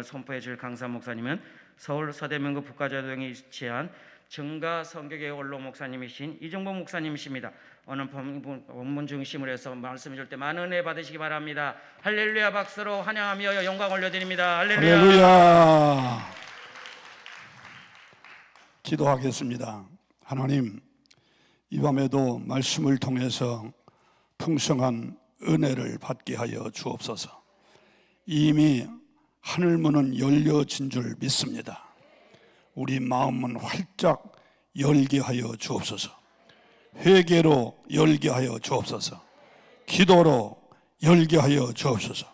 설교를 선포해 줄 강사 목사님은 서울 서대문구 북가자동에 위치한 정가 성교교회 원로 목사님이신 이정복 목사님이십니다. 오늘 본문 중심으로 해서 말씀 줄 때 많은 은혜 받으시기 바랍니다. 할렐루야. 박수로 환영하며 영광 올려드립니다. 할렐루야. 할렐루야. 기도하겠습니다. 하나님, 이 밤에도 말씀을 통해서 풍성한 은혜를 받게 하여 주옵소서. 이미 하늘문은 열려진 줄 믿습니다. 우리 마음은 활짝 열게 하여 주옵소서. 회개로 열게 하여 주옵소서. 기도로 열게 하여 주옵소서.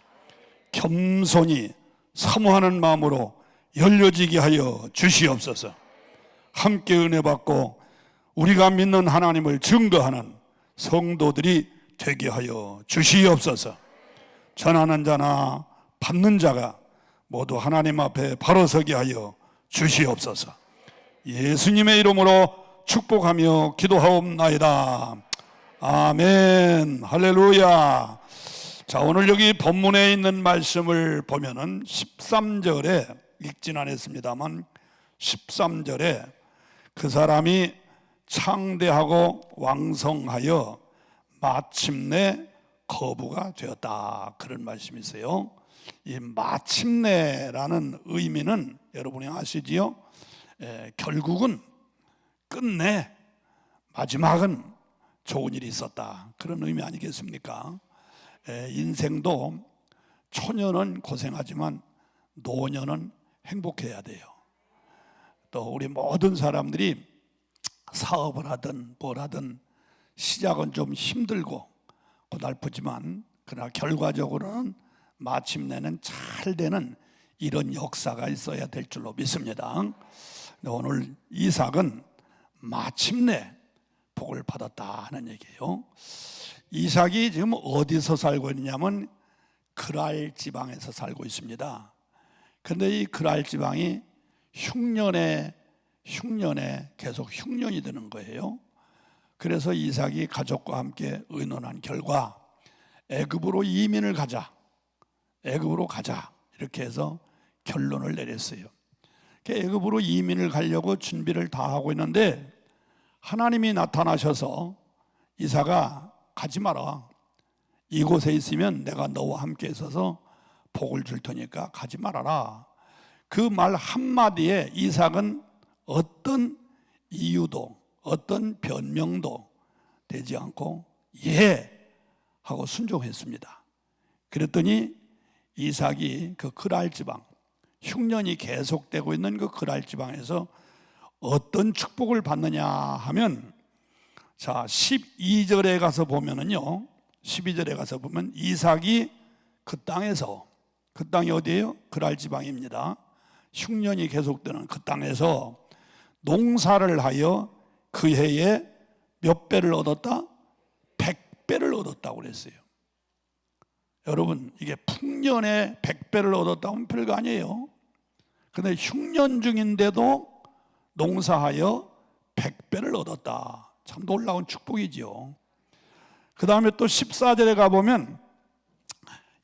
겸손히 사모하는 마음으로 열려지게 하여 주시옵소서. 함께 은혜 받고 우리가 믿는 하나님을 증거하는 성도들이 되게 하여 주시옵소서. 전하는 자나 받는 자가 모두 하나님 앞에 바로 서게 하여 주시옵소서. 예수님의 이름으로 축복하며 기도하옵나이다. 아멘. 할렐루야. 자, 오늘 여기 본문에 있는 말씀을 보면은 13절에 읽진 않았습니다만 13절에 그 사람이 창대하고 왕성하여 마침내 거부가 되었다, 그런 말씀이 있어요. 이 마침내라는 의미는 여러분이 아시지요? 결국은 끝내 마지막은 좋은 일이 있었다, 그런 의미 아니겠습니까? 인생도 초년은 고생하지만 노년은 행복해야 돼요. 또 우리 모든 사람들이 사업을 하든 뭘 하든 시작은 좀 힘들고 고달프지만 그러나 결과적으로는 마침내는 잘 되는 이런 역사가 있어야 될 줄로 믿습니다. 오늘 이삭은 마침내 복을 받았다 하는 얘기예요. 이삭이 지금 어디서 살고 있냐면 그랄 지방에서 살고 있습니다. 그런데 이 그랄 지방이 흉년에 계속 흉년이 드는 거예요. 그래서 이삭이 가족과 함께 의논한 결과 애굽으로 이민을 가자, 애굽으로 가자, 이렇게 해서 결론을 내렸어요. 애굽으로 이민을 가려고 준비를 다 하고 있는데 하나님이 나타나셔서 이삭아, 가지 마라. 이곳에 있으면 내가 너와 함께 있어서 복을 줄 테니까 가지 말아라. 그 말 한마디에 이삭은 어떤 이유도 어떤 변명도 되지 않고 예 하고 순종했습니다. 그랬더니 이삭이 그 그랄 지방, 흉년이 계속되고 있는 그 그랄 지방에서 어떤 축복을 받느냐 하면, 자 12절에 가서 보면은요, 12절에 가서 보면 이삭이 그 땅에서, 그 땅이 어디예요? 그랄 지방입니다. 흉년이 계속되는 그 땅에서 농사를 하여 그 해에 몇 배를 얻었다? 100배를 얻었다고 그랬어요. 여러분, 이게 풍년에 100배를 얻었다면 별거 아니에요. 그런데 흉년 중인데도 농사하여 100배를 얻었다. 참 놀라운 축복이지요. 그 다음에 또 14절에 가보면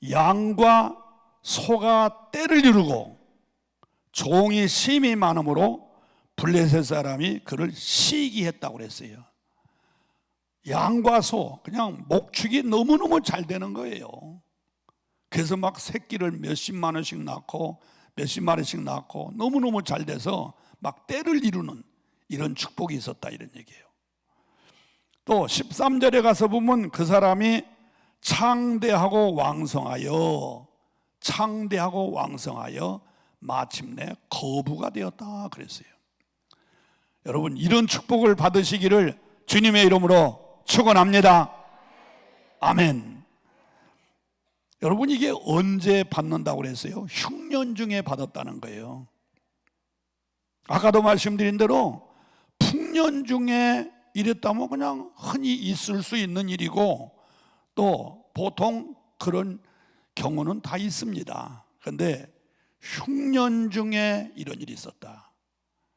양과 소가 떼를 이루고 종이 심이 많으므로 블레셋 사람이 그를 시기했다고 그랬어요. 양과 소, 그냥 목축이 너무너무 잘 되는 거예요. 그래서 막 새끼를 몇십만 원씩 낳고 몇십 마리씩 낳고 너무너무 잘 돼서 막 떼를 이루는 이런 축복이 있었다, 이런 얘기예요. 또 13절에 가서 보면 그 사람이 창대하고 왕성하여 마침내 거부가 되었다 그랬어요. 여러분, 이런 축복을 받으시기를 주님의 이름으로 축원합니다. 아멘. 여러분, 이게 언제 받는다고 그랬어요? 흉년 중에 받았다는 거예요. 아까도 말씀드린 대로 풍년 중에 이랬다면 그냥 흔히 있을 수 있는 일이고 또 보통 그런 경우는 다 있습니다. 그런데 흉년 중에 이런 일이 있었다.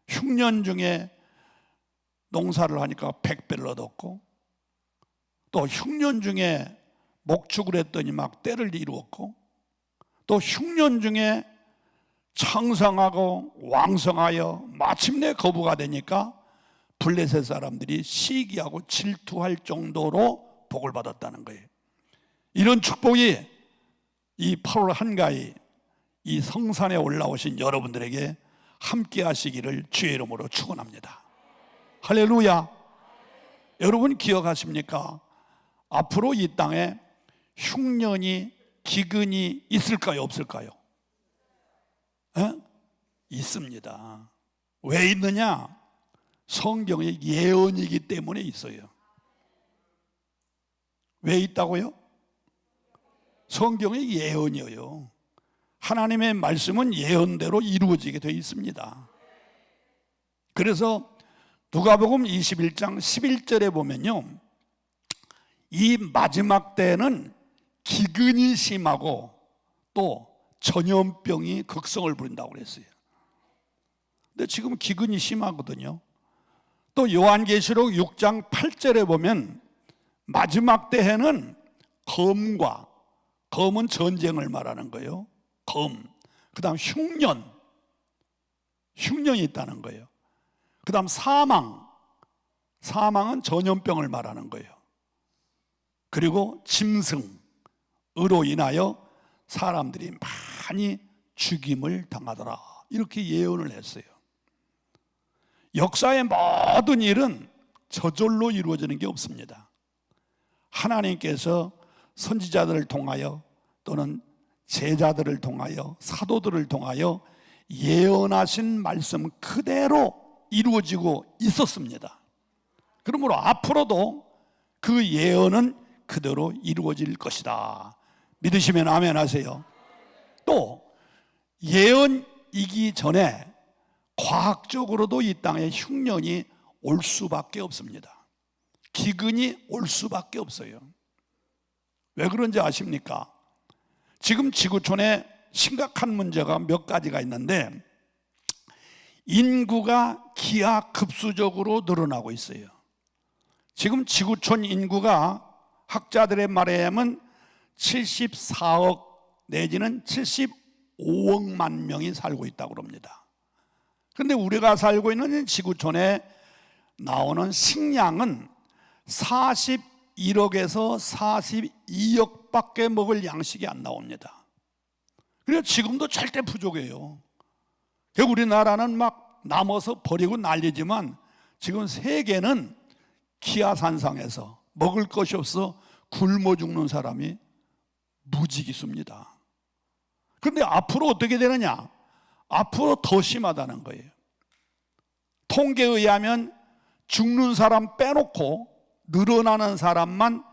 흉년 중에 농사를 하니까 100배를 얻었고, 또 흉년 중에 목축을 했더니 막 떼를 이루었고, 또 흉년 중에 창성하고 왕성하여 마침내 거부가 되니까 블레셋 사람들이 시기하고 질투할 정도로 복을 받았다는 거예요. 이런 축복이 이 8월 한가위 이 성산에 올라오신 여러분들에게 함께 하시기를 주의 이름으로 축원합니다. 할렐루야. 여러분 기억하십니까? 앞으로 이 땅에 흉년이 기근이 있을까요, 없을까요? 있습니다. 왜 있느냐? 성경의 예언이기 때문에 있어요. 왜 있다고요? 성경의 예언이에요. 하나님의 말씀은 예언대로 이루어지게 되어 있습니다. 그래서 누가복음 21장 11절에 보면요, 이 마지막 때에는 기근이 심하고 또 전염병이 극성을 부린다고 그랬어요. 근데 지금 기근이 심하거든요. 또 요한계시록 6장 8절에 보면 마지막 때에는 검은 전쟁을 말하는 거예요. 그 다음 흉년이 있다는 거예요. 그 다음 사망은 전염병을 말하는 거예요. 그리고 짐승으로 인하여 사람들이 많이 죽임을 당하더라, 이렇게 예언을 했어요. 역사의 모든 일은 저절로 이루어지는 게 없습니다. 하나님께서 선지자들을 통하여 또는 제자들을 통하여 사도들을 통하여 예언하신 말씀 그대로 이루어지고 있었습니다. 그러므로 앞으로도 그 예언은 그대로 이루어질 것이다. 믿으시면 아멘 하세요. 또 예언이기 전에 과학적으로도 이 땅에 흉년이 올 수밖에 없습니다. 기근이 올 수밖에 없어요. 왜 그런지 아십니까? 지금 지구촌에 심각한 문제가 몇 가지가 있는데, 인구가 기하급수적으로 늘어나고 있어요. 지금 지구촌 인구가 학자들의 말에 의하면 74억 내지는 75억만 명이 살고 있다고 합니다. 그런데 우리가 살고 있는 지구촌에 나오는 식량은 41억에서 42억밖에 먹을 양식이 안 나옵니다. 그래서 지금도 절대 부족해요. 우리나라는 막 남아서 버리고 난리지만 지금 세계는 기하산상에서 먹을 것이 없어 굶어 죽는 사람이 무지기수입니다. 그런데 앞으로 어떻게 되느냐? 앞으로 더 심하다는 거예요. 통계에 의하면 죽는 사람 빼놓고 늘어나는 사람만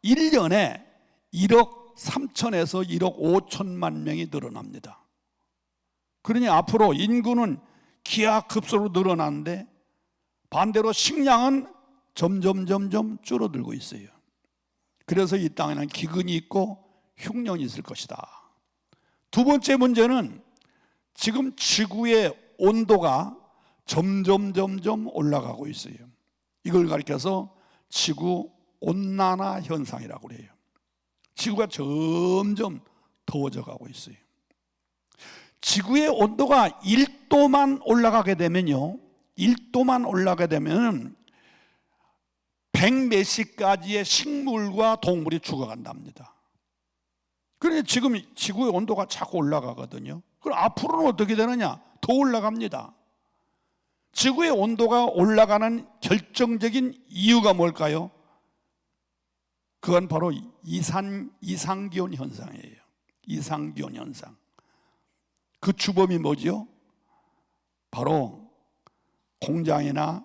1년에 1억 3천에서 1억 5천만 명이 늘어납니다. 그러니 앞으로 인구는 기하급수로 늘어나는데 반대로 식량은 점점 줄어들고 있어요. 그래서 이 땅에는 기근이 있고 흉년이 있을 것이다. 두 번째 문제는 지금 지구의 온도가 점점 올라가고 있어요. 이걸 가리켜서 지구 온난화 현상이라고 그래요. 지구가 점점 더워져 가고 있어요. 지구의 온도가 1도만 올라가게 되면요, 1도만 올라가게 되면 100몇십 가지의 식물과 동물이 죽어간답니다. 그런데 지금 지구의 온도가 자꾸 올라가거든요. 그럼 앞으로는 어떻게 되느냐? 더 올라갑니다. 지구의 온도가 올라가는 결정적인 이유가 뭘까요? 그건 바로 이상기온 현상이에요. 이상기온 현상. 그 주범이 뭐죠? 바로 공장이나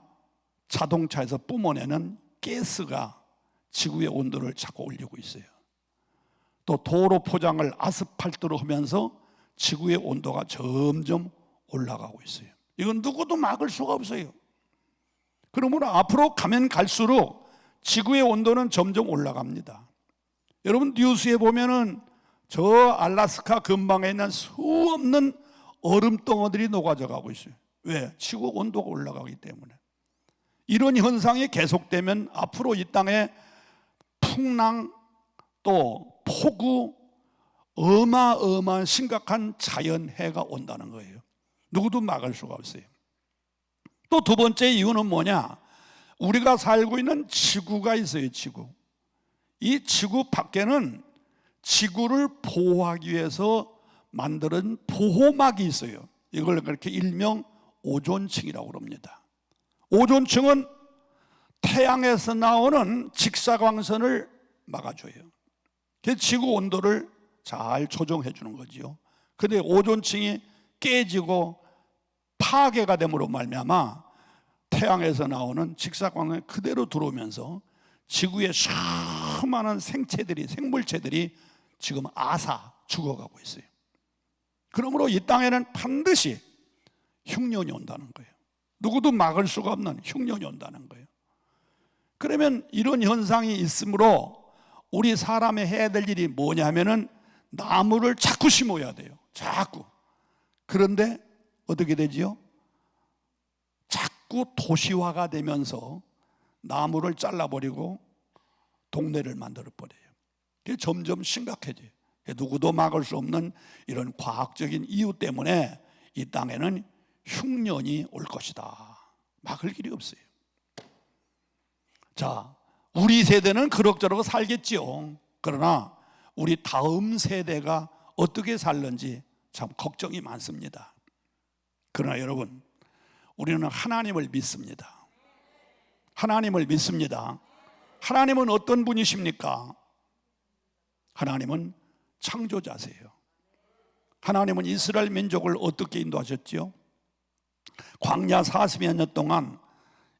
자동차에서 뿜어내는 가스가 지구의 온도를 자꾸 올리고 있어요. 또 도로 포장을 아스팔트로 하면서 지구의 온도가 점점 올라가고 있어요. 이건 누구도 막을 수가 없어요. 그러므로 앞으로 가면 갈수록 지구의 온도는 점점 올라갑니다. 여러분 뉴스에 보면은 저 알래스카 근방에 있는 수없는 얼음덩어들이 녹아져 가고 있어요. 왜? 지구 온도가 올라가기 때문에. 이런 현상이 계속되면 앞으로 이 땅에 풍랑 또 폭우, 어마어마한 심각한 자연해가 온다는 거예요. 누구도 막을 수가 없어요. 또 두 번째 이유는 뭐냐? 우리가 살고 있는 지구가 있어요. 지구. 이 지구 밖에는 지구를 보호하기 위해서 만드는 보호막이 있어요. 이걸 그렇게 일명 오존층이라고 그럽니다. 오존층은 태양에서 나오는 직사광선을 막아줘요. 그래서 지구 온도를 잘 조정해 주는 거지요. 그런데 오존층이 깨지고 파괴가 됨으로 말미암아 태양에서 나오는 직사광선이 그대로 들어오면서 지구의 수많은 생체들이, 생물체들이 지금 죽어가고 있어요. 그러므로 이 땅에는 반드시 흉년이 온다는 거예요. 누구도 막을 수가 없는 흉년이 온다는 거예요. 그러면 이런 현상이 있으므로 우리 사람이 해야 될 일이 뭐냐면은 나무를 자꾸 심어야 돼요. 자꾸. 그런데 어떻게 되지요? 자꾸 도시화가 되면서 나무를 잘라버리고 동네를 만들어버려요. 그게 점점 심각해져요. 누구도 막을 수 없는 이런 과학적인 이유 때문에 이 땅에는 흉년이 올 것이다. 막을 길이 없어요. 자, 우리 세대는 그럭저럭 살겠지요. 그러나 우리 다음 세대가 어떻게 살는지 참 걱정이 많습니다. 그러나 여러분, 우리는 하나님을 믿습니다. 하나님을 믿습니다. 하나님은 어떤 분이십니까? 하나님은 창조자세요. 하나님은 이스라엘 민족을 어떻게 인도하셨지요? 광야 40여 년 동안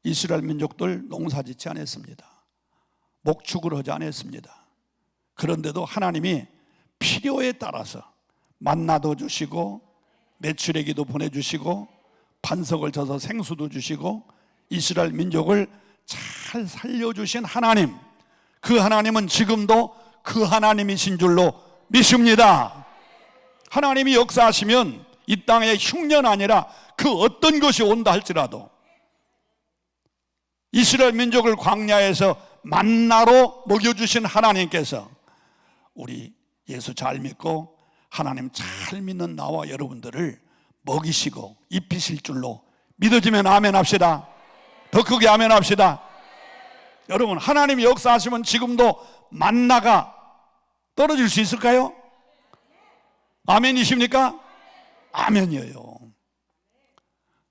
이스라엘 민족들 농사짓지 않았습니다. 목축을 하지 않았습니다. 그런데도 하나님이 필요에 따라서 만나도 주시고 메추라기도 보내주시고 반석을 쳐서 생수도 주시고 이스라엘 민족을 잘 살려주신 하나님, 그 하나님은 지금도 그 하나님이신 줄로 믿습니다. 하나님이 역사하시면 이 땅에 흉년 아니라 그 어떤 것이 온다 할지라도 이스라엘 민족을 광야에서 만나로 먹여주신 하나님께서 우리 예수 잘 믿고 하나님 잘 믿는 나와 여러분들을 먹이시고 입히실 줄로 믿어지면 아멘 합시다. 더 크게 아멘 합시다. 여러분, 하나님이 역사하시면 지금도 만나가 떨어질 수 있을까요? 아멘이십니까? 아멘이에요.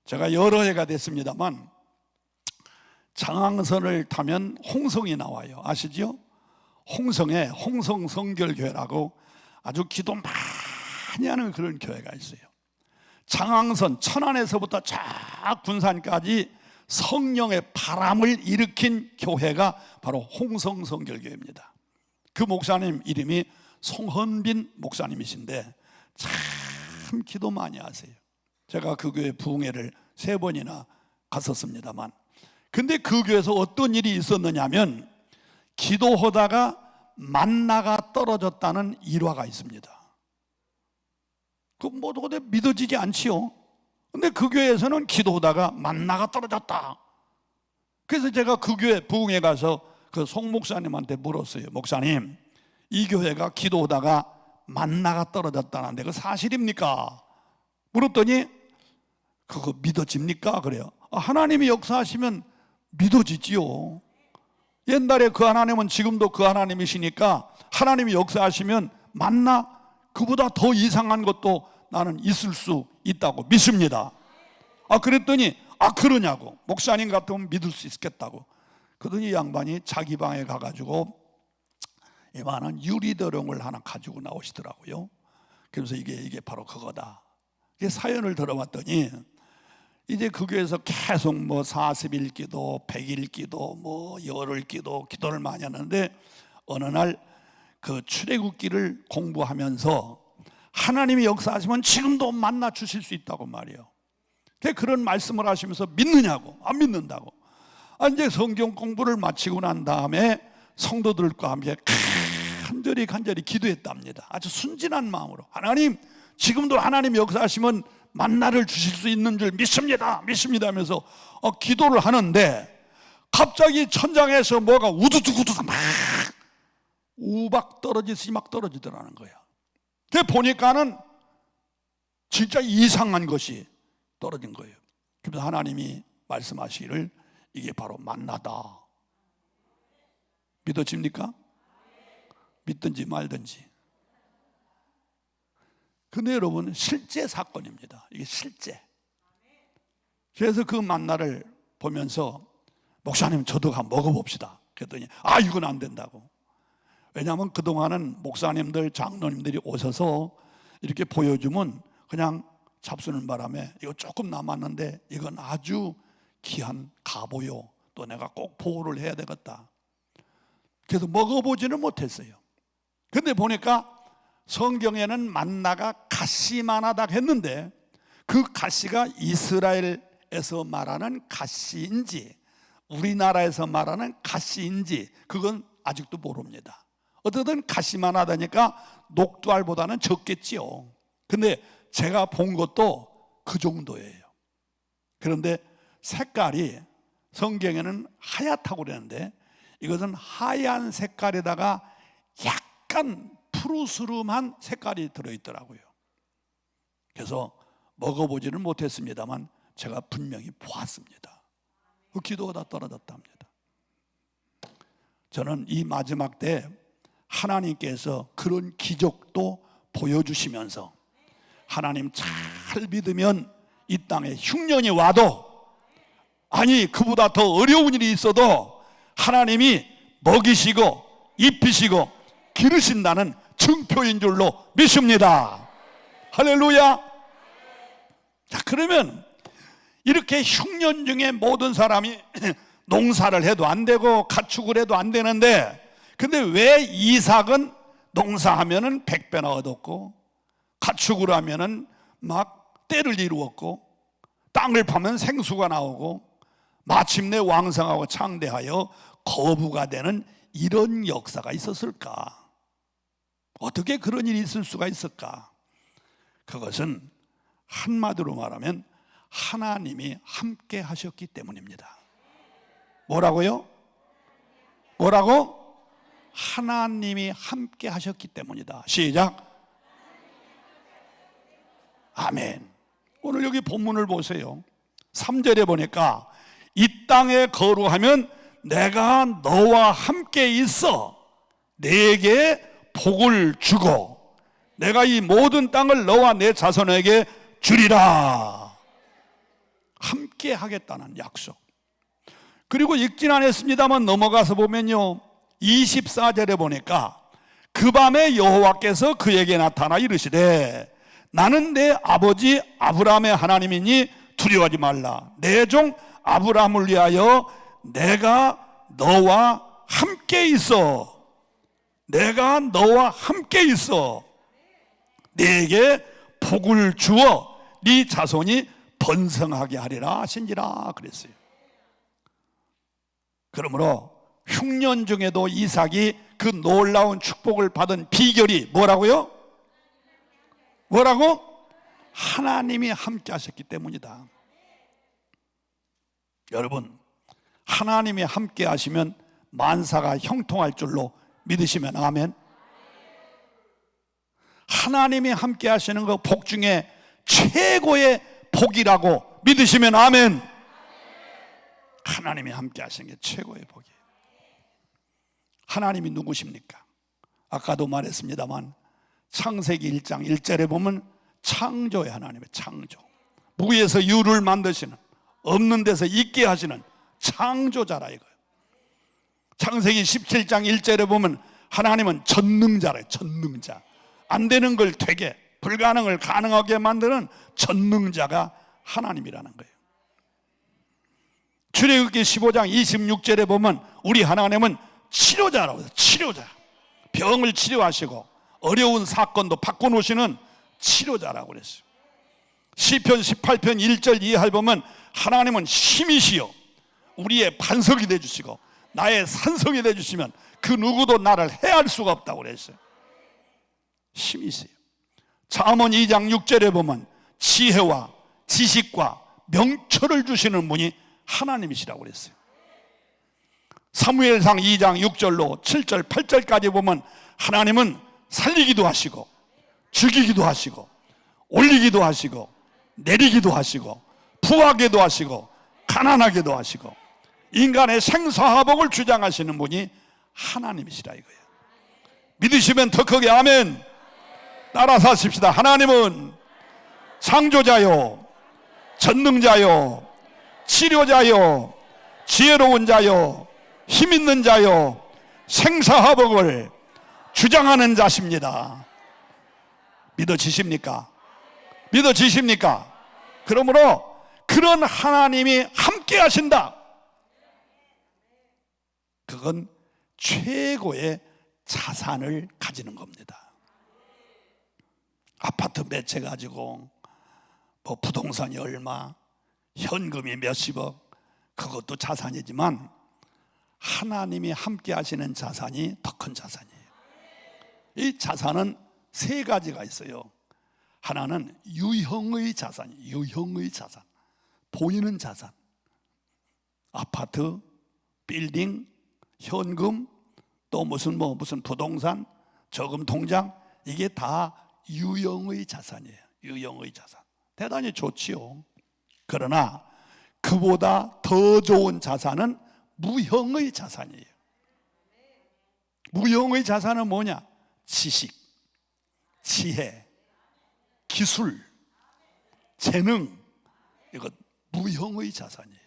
제가 여러 해가 됐습니다만 장항선을 타면 홍성이 나와요. 아시죠? 홍성에 홍성성결교회라고 아주 기도 많이 하는 그런 교회가 있어요. 장항선 천안에서부터 쫙 군산까지 성령의 바람을 일으킨 교회가 바로 홍성성결교회입니다. 그 목사님 이름이 송헌빈 목사님이신데 참 기도 많이 하세요. 제가 그 교회 부흥회를 3번이나 갔었습니다만, 근데 그 교회에서 어떤 일이 있었느냐면 기도하다가 만나가 떨어졌다는 일화가 있습니다. 그 뭐 어디 믿어지지 않지요. 근데 그 교회에서는 기도하다가 만나가 떨어졌다. 그래서 제가 그 교회 부흥회 가서 그 송 목사님한테 물었어요. 목사님, 이 교회가 기도하다가 만나가 떨어졌다는데 그 사실입니까? 물었더니 그거 믿어집니까? 그래요. 하나님이 역사하시면 믿어지지요. 옛날에 그 하나님은 지금도 그 하나님이시니까 하나님이 역사하시면 만나 그보다 더 이상한 것도 나는 있을 수 있다고 믿습니다. 그랬더니 그러냐고. 목사님 같으면 믿을 수 있겠다고. 그러더니 양반이 자기 방에 가가지고 이만한 유리도령을 하나 가지고 나오시더라고요. 그래서 이게 바로 그거다. 이게 사연을 들어봤더니 이제 그 교회에서 계속 뭐 40일 기도, 100일 기도, 뭐 열흘 기도, 기도를 많이 하는데 어느 날 그 출애굽기를 공부하면서 하나님이 역사하시면 지금도 만나 주실 수 있다고 말이에요. 그런 말씀을 하시면서 믿느냐고. 안 믿는다고. 이제 성경 공부를 마치고 난 다음에 성도들과 함께 간절히 기도했답니다. 아주 순진한 마음으로 하나님, 지금도 하나님 역사하시면 만나를 주실 수 있는 줄 믿습니다 하면서 기도를 하는데 갑자기 천장에서 뭐가 우두둑 막 우박 떨어지듯이 막 떨어지더라는 거야. 그 보니까는 진짜 이상한 것이 떨어진 거예요. 그래서 하나님이 말씀하시기를 이게 바로 만나다. 믿어집니까? 믿든지 말든지. 근데 여러분, 실제 사건입니다. 이게 실제. 그래서 그 만나를 보면서 목사님 저도 한번 먹어봅시다. 그랬더니 이건 안 된다고. 왜냐하면 그동안은 목사님들, 장로님들이 오셔서 이렇게 보여주면 그냥 잡수는 바람에 이거 조금 남았는데 이건 아주 귀한 가보요. 또 내가 꼭 보호를 해야 되겠다. 그래서 먹어보지는 못했어요. 근데 보니까 성경에는 만나가 가시만하다 했는데 그 가시가 이스라엘에서 말하는 가시인지 우리나라에서 말하는 가시인지 그건 아직도 모릅니다. 어쨌든 가시만하다니까 녹두알보다는 적겠지요. 근데 제가 본 것도 그 정도예요. 그런데 색깔이 성경에는 하얗다고 그러는데 이것은 하얀 색깔에다가 약간 푸르스름한 색깔이 들어있더라고요. 그래서 먹어보지는 못했습니다만 제가 분명히 보았습니다. 그 기도가 다 떨어졌답니다. 저는 이 마지막 때 하나님께서 그런 기적도 보여주시면서 하나님 잘 믿으면 이 땅에 흉년이 와도 아니 그보다 더 어려운 일이 있어도 하나님이 먹이시고 입히시고 기르신다는 증표인 줄로 믿습니다. 할렐루야. 자, 그러면 이렇게 흉년 중에 모든 사람이 농사를 해도 안 되고 가축을 해도 안 되는데 근데 왜 이삭은 농사하면은 100배나 얻었고 가축을 하면은 막 때를 이루었고 땅을 파면 생수가 나오고 마침내 왕성하고 창대하여 거부가 되는 이런 역사가 있었을까? 어떻게 그런 일이 있을 수가 있을까? 그것은 한마디로 말하면 하나님이 함께 하셨기 때문입니다. 뭐라고요? 뭐라고? 하나님이 함께 하셨기 때문이다. 시작. 아멘. 오늘 여기 본문을 보세요. 3절에 보니까 이 땅에 거루하면 내가 너와 함께 있어 내게 복을 주고 내가 이 모든 땅을 너와 내 자손에게 주리라. 함께 하겠다는 약속. 그리고 읽진 않았습니다만 넘어가서 보면요 24절에 보니까 그 밤에 여호와께서 그에게 나타나 이르시되 나는 내 아버지 아브라함의 하나님이니 두려워하지 말라. 내 종 아브라함을 위하여 내가 너와 함께 있어. 내가 너와 함께 있어. 네게 복을 주어 네 자손이 번성하게 하리라 하신지라 그랬어요. 그러므로 흉년 중에도 이삭이 그 놀라운 축복을 받은 비결이 뭐라고요? 뭐라고? 하나님이 함께 하셨기 때문이다. 여러분, 하나님이 함께 하시면 만사가 형통할 줄로 믿으시면 아멘. 하나님이 함께 하시는 거 복 중에 최고의 복이라고 믿으시면 아멘. 하나님이 함께 하시는 게 최고의 복이에요. 하나님이 누구십니까? 아까도 말했습니다만 창세기 1장 1절에 보면 창조의 하나님의 창조, 무에서 유를 만드시는, 없는 데서 있게 하시는 창조자라 이거예요. 창세기 17장 1절에 보면 하나님은 전능자래요. 전능자. 안 되는 걸 되게, 불가능을 가능하게 만드는 전능자가 하나님이라는 거예요. 출애굽기 15장 26절에 보면 우리 하나님은 치료자라고 해요. 치료자. 병을 치료하시고 어려운 사건도 바꿔놓으시는 치료자라고 그랬어요. 시편 18편 1절 이하를 보면 하나님은 힘이시여 우리의 반석이 되어주시고 나의 산성이 되어주시면 그 누구도 나를 해할 수가 없다고 그랬어요. 힘이세요. 잠언 2장 6절에 보면 지혜와 지식과 명철을 주시는 분이 하나님이시라고 그랬어요. 사무엘상 2장 6절로 7절 8절까지 보면 하나님은 살리기도 하시고 죽이기도 하시고 올리기도 하시고 내리기도 하시고 부하게도 하시고 가난하게도 하시고 인간의 생사화복을 주장하시는 분이 하나님이시라 이거예요. 믿으시면 더 크게 아멘. 따라서 하십시다. 하나님은 창조자요, 전능자요, 치료자요, 지혜로운 자요, 힘있는 자요, 생사화복을 주장하는 자십니다. 믿어지십니까? 믿어지십니까? 그러므로 그런 하나님이 함께 하신다. 그건 최고의 자산을 가지는 겁니다. 아파트 몇 채 가지고 뭐 부동산이 얼마, 현금이 몇십억, 그것도 자산이지만 하나님이 함께 하시는 자산이 더 큰 자산이에요. 이 자산은 세 가지가 있어요. 하나는 유형의 자산, 유형의 자산, 보이는 자산. 아파트, 빌딩, 현금, 또 무슨 부동산, 저금 통장, 이게 다 유형의 자산이에요. 유형의 자산. 대단히 좋지요. 그러나 그보다 더 좋은 자산은 무형의 자산이에요. 무형의 자산은 뭐냐? 지식, 지혜, 기술, 재능, 이거 무형의 자산이에요.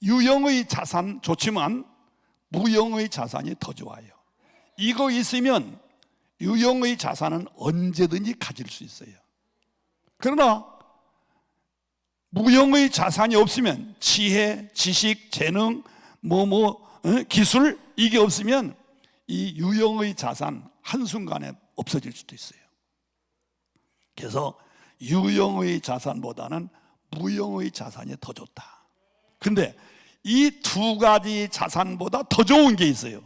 유형의 자산 좋지만 무형의 자산이 더 좋아요. 이거 있으면 유형의 자산은 언제든지 가질 수 있어요. 그러나 무형의 자산이 없으면 지혜, 지식, 재능, 기술, 이게 없으면 이 유형의 자산 한순간에 없어질 수도 있어요. 그래서 유형의 자산보다는 무형의 자산이 더 좋다. 근데 이 두 가지 자산보다 더 좋은 게 있어요.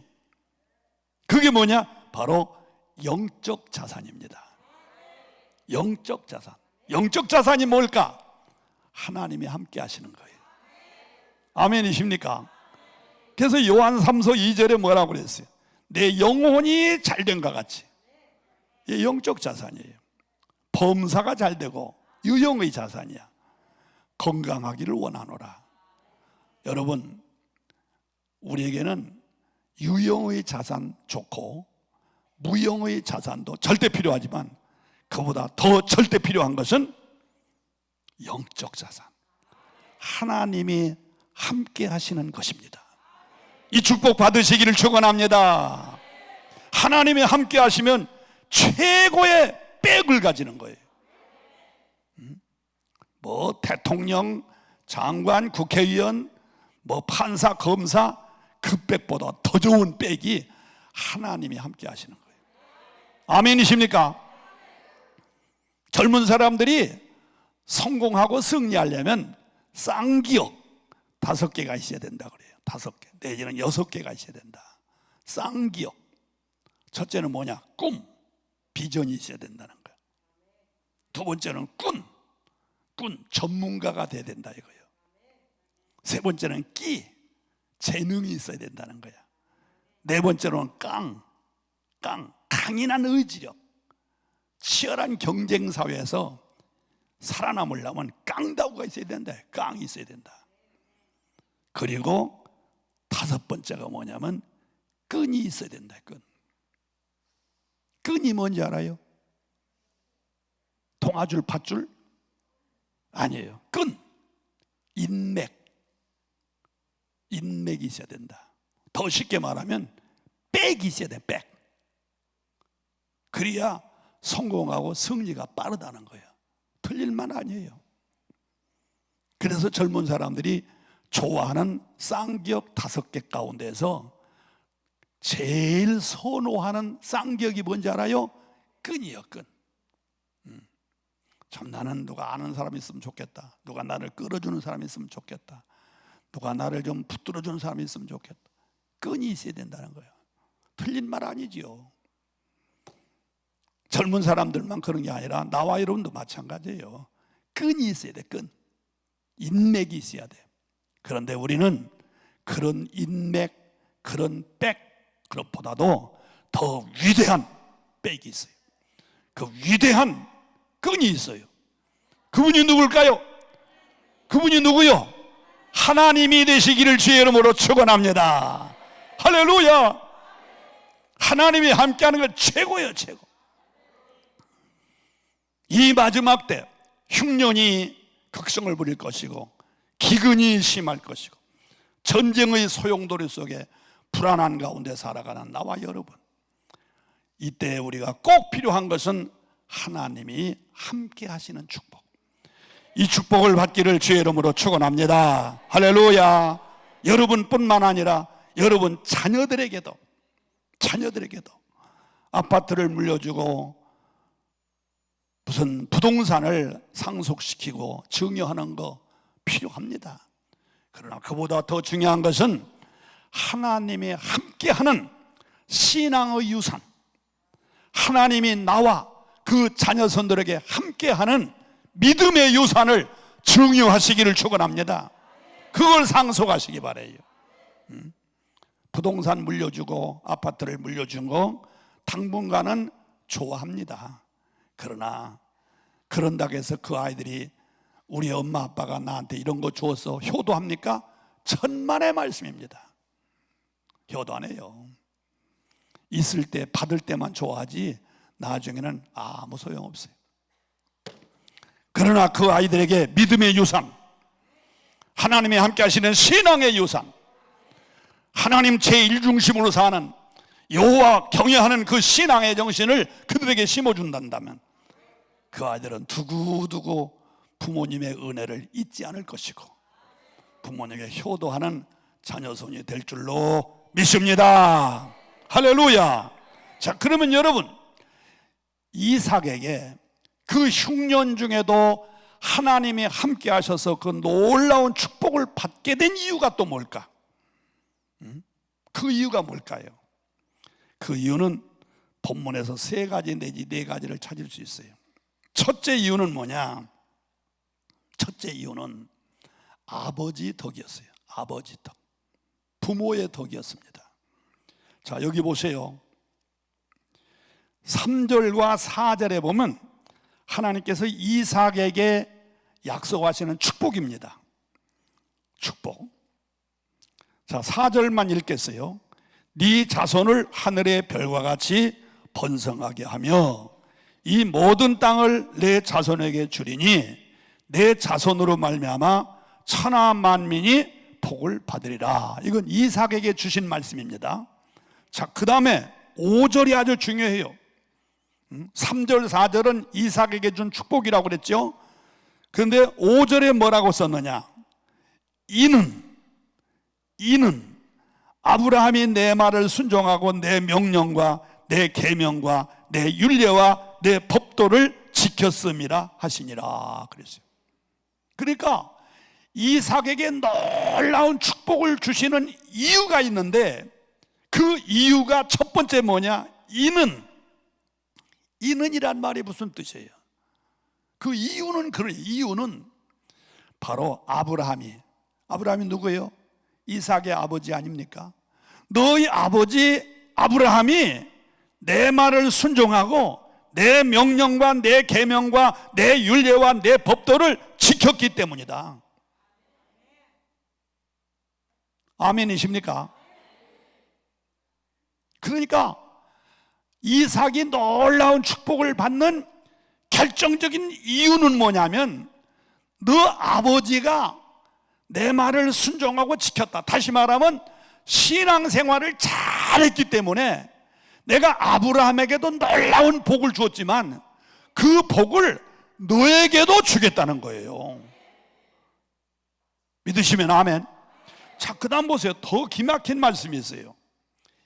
그게 뭐냐? 바로 영적 자산입니다. 영적 자산. 영적 자산이 뭘까? 하나님이 함께 하시는 거예요. 아멘이십니까? 그래서 요한 3서 2절에 뭐라고 그랬어요? 내 영혼이 잘된 것 같이. 이게 영적 자산이에요. 범사가 잘되고 유형의 자산이야. 건강하기를 원하노라. 여러분, 우리에게는 유형의 자산 좋고 무형의 자산도 절대 필요하지만 그보다 더 절대 필요한 것은 영적 자산. 하나님이 함께 하시는 것입니다. 이 축복 받으시기를 축원합니다. 하나님이 함께 하시면 최고의 백을 가지는 거예요. 뭐 대통령, 장관, 국회의원, 뭐 판사, 검사, 그 백보다 더 좋은 백이 하나님이 함께 하시는 거예요. 아멘이십니까? 젊은 사람들이 성공하고 승리하려면 쌍기역 5개가 있어야 된다 그래요. 5개 내지는 6개가 있어야 된다. 쌍기역. 첫째는 뭐냐? 꿈, 비전이 있어야 된다는 거예요. 두 번째는 꾼, 전문가가 돼야 된다 이거예요. 세 번째는 끼, 재능이 있어야 된다는 거야. 네 번째로는 강인한 의지력. 치열한 경쟁 사회에서 살아남으려면 깡다구가 있어야 된다. 깡이 있어야 된다. 그리고 5번째가 뭐냐면 끈이 있어야 된다. 끈이 뭔지 알아요? 동아줄, 밧줄? 아니에요. 끈, 인맥이 있어야 된다. 더 쉽게 말하면 백이 있어야 돼. 백. 그래야 성공하고 승리가 빠르다는 거예요. 틀릴 만 아니에요. 그래서 젊은 사람들이 좋아하는 쌍기역 5개 가운데서 제일 선호하는 쌍기역이 뭔지 알아요? 끈이요. 끈. 참 나는 누가 아는 사람이 있으면 좋겠다. 누가 나를 끌어주는 사람이 있으면 좋겠다. 누가 나를 좀 붙들어주는 사람이 있으면 좋겠다. 끈이 있어야 된다는 거예요. 틀린 말 아니지요. 젊은 사람들만 그런 게 아니라 나와 여러분도 마찬가지예요. 끈이 있어야 돼. 끈. 인맥이 있어야 돼. 그런데 우리는 그런 인맥, 그런 백, 그것보다도 더 위대한 백이 있어요. 그 위대한 끈이 있어요. 그분이 누굴까요? 그분이 누구요? 하나님이 되시기를 주의 이름으로 축원합니다. 할렐루야. 하나님이 함께하는 건 최고예요, 최고. 이 마지막 때 흉년이 극성을 부릴 것이고 기근이 심할 것이고 전쟁의 소용돌이 속에 불안한 가운데 살아가는 나와 여러분, 이때 우리가 꼭 필요한 것은 하나님이 함께 하시는 축복. 이 축복을 받기를 주의 이름으로 축원합니다. 할렐루야. 여러분뿐만 아니라 여러분 자녀들에게도 아파트를 물려주고 무슨 부동산을 상속시키고 증여하는 거 필요합니다. 그러나 그보다 더 중요한 것은 하나님이 함께하는 신앙의 유산, 하나님이 나와 그 자녀선들에게 함께하는 믿음의 유산을 증여하시기를 축원합니다. 그걸 상속하시기 바라요. 부동산 물려주고 아파트를 물려준 거 당분간은 좋아합니다. 그러나 그런다고 해서 그 아이들이 우리 엄마 아빠가 나한테 이런 거 주었어 효도합니까? 천만의 말씀입니다. 효도 안 해요. 있을 때 받을 때만 좋아하지 나중에는 아무 소용없어요. 그러나 그 아이들에게 믿음의 유산, 하나님이 함께 하시는 신앙의 유산, 하나님 제1중심으로 사는 여호와 경외하는 그 신앙의 정신을 그들에게 심어준다면 그 아이들은 두고두고 부모님의 은혜를 잊지 않을 것이고 부모님에게 효도하는 자녀손이 될 줄로 믿습니다. 할렐루야. 자, 그러면 여러분, 이삭에게 그 흉년 중에도 하나님이 함께 하셔서 그 놀라운 축복을 받게 된 이유가 또 뭘까? 그 이유가 뭘까요? 그 이유는 본문에서 세 가지 내지 네 가지를 찾을 수 있어요. 첫째 이유는 뭐냐? 첫째 이유는 아버지 덕이었어요. 아버지 덕, 부모의 덕이었습니다. 자, 여기 보세요. 3절과 4절에 보면 하나님께서 이삭에게 약속하시는 축복입니다. 축복. 자, 4절만 읽겠어요. 네 자손을 하늘의 별과 같이 번성하게 하며 이 모든 땅을 내 자손에게 주리니 내 자손으로 말미암아 천하 만민이 복을 받으리라. 이건 이삭에게 주신 말씀입니다. 자, 그 다음에 5절이 아주 중요해요. 3절 4절은 이삭에게 준 축복이라고 그랬죠. 그런데 5절에 뭐라고 썼느냐? 이는 아브라함이 내 말을 순종하고 내 명령과 내 계명과 내 율례와 내 법도를 지켰음이라 하시니라 그랬어요. 그러니까 이삭에게 놀라운 축복을 주시는 이유가 있는데 그 이유가 첫 번째 뭐냐? 이는이란 말이 무슨 뜻이에요? 그 이유는 그래. 이유는 바로 아브라함이 누구예요? 이삭의 아버지 아닙니까? 너희 아버지 아브라함이 내 말을 순종하고 내 명령과 내 계명과 내 율례와 내 법도를 지켰기 때문이다. 아멘이십니까? 그러니까 이삭이 놀라운 축복을 받는 결정적인 이유는 뭐냐면 너 아버지가 내 말을 순종하고 지켰다. 다시 말하면 신앙생활을 잘했기 때문에 내가 아브라함에게도 놀라운 복을 주었지만 그 복을 너에게도 주겠다는 거예요. 믿으시면 아멘. 자, 그 다음 보세요. 더 기막힌 말씀이 있어요.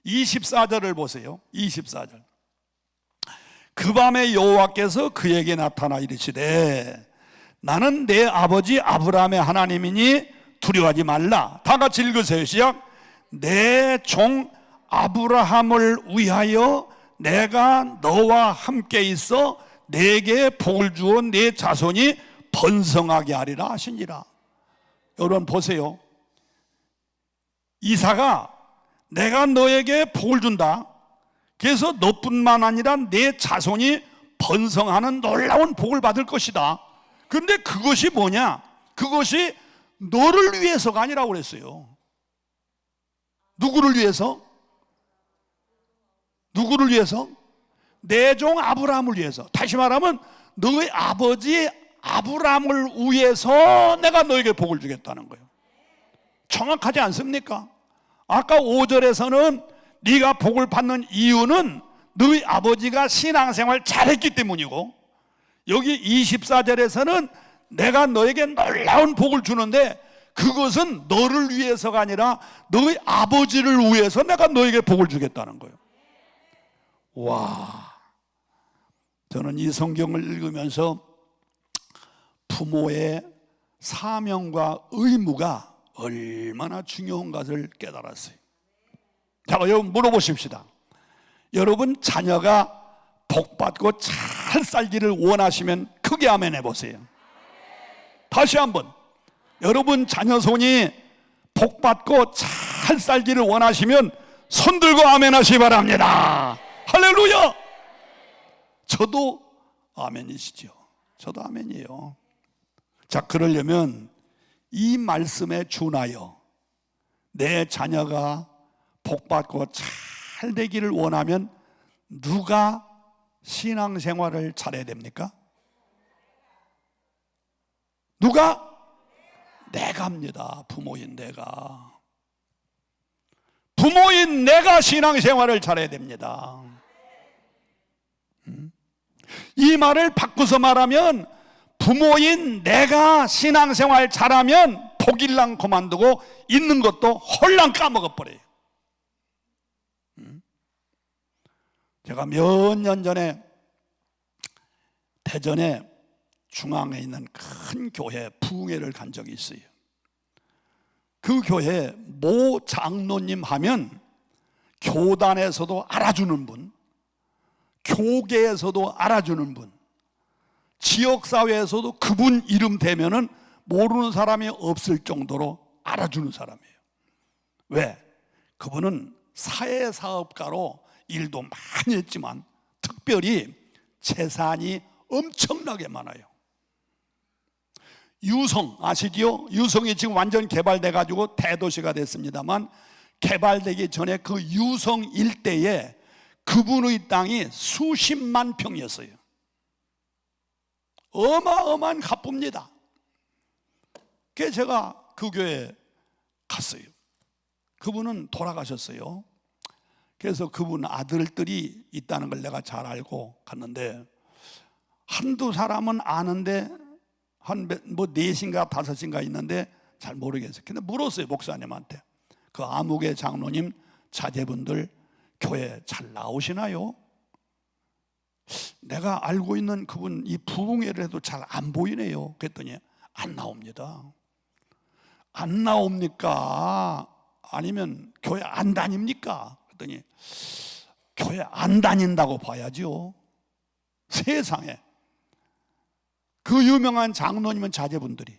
24절을 보세요. 24절. 그 밤에 여호와께서 그에게 나타나 이르시되 나는 내 아버지 아브라함의 하나님이니 두려워하지 말라. 다 같이 읽으세요. 시작. 내 종 아브라함을 위하여 내가 너와 함께 있어 내게 복을 주어 내 자손이 번성하게 하리라 하시니라. 여러분 보세요. 이삭아, 내가 너에게 복을 준다. 그래서 너뿐만 아니라 내 자손이 번성하는 놀라운 복을 받을 것이다. 그런데 그것이 뭐냐? 그것이 너를 위해서가 아니라고 그랬어요. 누구를 위해서? 누구를 위해서? 내 종 아브라함을 위해서. 다시 말하면 너의 아버지 아브라함을 위해서 내가 너에게 복을 주겠다는 거예요. 정확하지 않습니까? 아까 5절에서는 네가 복을 받는 이유는 너희 아버지가 신앙생활 잘했기 때문이고, 여기 24절에서는 내가 너에게 놀라운 복을 주는데 그것은 너를 위해서가 아니라 너희 아버지를 위해서 내가 너에게 복을 주겠다는 거예요. 와, 저는 이 성경을 읽으면서 부모의 사명과 의무가 얼마나 중요한 것을 깨달았어요. 자, 여러분 물어보십시다. 여러분 자녀가 복받고 잘 살기를 원하시면 크게 아멘 해보세요. 다시 한번, 여러분 자녀 손이 복받고 잘 살기를 원하시면 손 들고 아멘 하시기 바랍니다. 할렐루야. 저도 아멘이시죠. 저도 아멘이에요. 자, 그러려면 이 말씀에 준하여 내 자녀가 복받고 잘 되기를 원하면 누가 신앙생활을 잘해야 됩니까? 누가? 내가 합니다. 부모인 내가. 부모인 내가 신앙생활을 잘해야 됩니다. 이 말을 바꾸서 말하면 부모인 내가 신앙생활 잘하면 복일랑 그만두고 있는 것도 홀랑 까먹어버려요. 제가 몇 년 전에 대전에 중앙에 있는 큰 교회 부흥회를 간 적이 있어요. 그 교회 모 장로님 하면 교단에서도 알아주는 분, 교계에서도 알아주는 분, 지역사회에서도 그분 이름 대면은 모르는 사람이 없을 정도로 알아주는 사람이에요. 왜? 그분은 사회사업가로 일도 많이 했지만 특별히 재산이 엄청나게 많아요. 유성 아시지요? 유성이 지금 완전 개발돼 가지고 대도시가 됐습니다만, 개발되기 전에 그 유성 일대에 그분의 땅이 수십만 평이었어요. 어마어마한 갑부입니다. 그래서 제가 그 교회에 갔어요. 그분은 돌아가셨어요. 그래서 그분 아들들이 있다는 걸 내가 잘 알고 갔는데, 한두 사람은 아는데 한 뭐 넷인가 다섯인가 있는데 잘 모르겠어요. 근데 물었어요, 목사님한테. 그 아무개 장로님 자제분들 교회 잘 나오시나요? 내가 알고 있는 그분 이 부흥회를 해도 잘 안 보이네요. 그랬더니 안 나옵니다. 안 나옵니까? 아니면 교회 안 다닙니까? 그랬더니 교회 안 다닌다고 봐야죠. 세상에. 그 유명한 장로님은 자제분들이.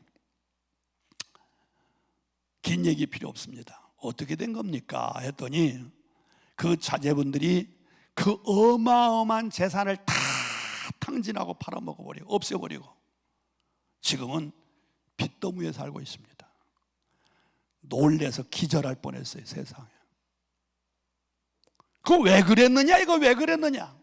긴 얘기 필요 없습니다. 어떻게 된 겁니까? 했더니 그 자제분들이 그 어마어마한 재산을 다 탕진하고 팔아먹어버리고 없애버리고 지금은 빚더미에 살고 있습니다. 놀래서 기절할 뻔했어요, 세상에. 그거 왜 그랬느냐? 이거 왜 그랬느냐?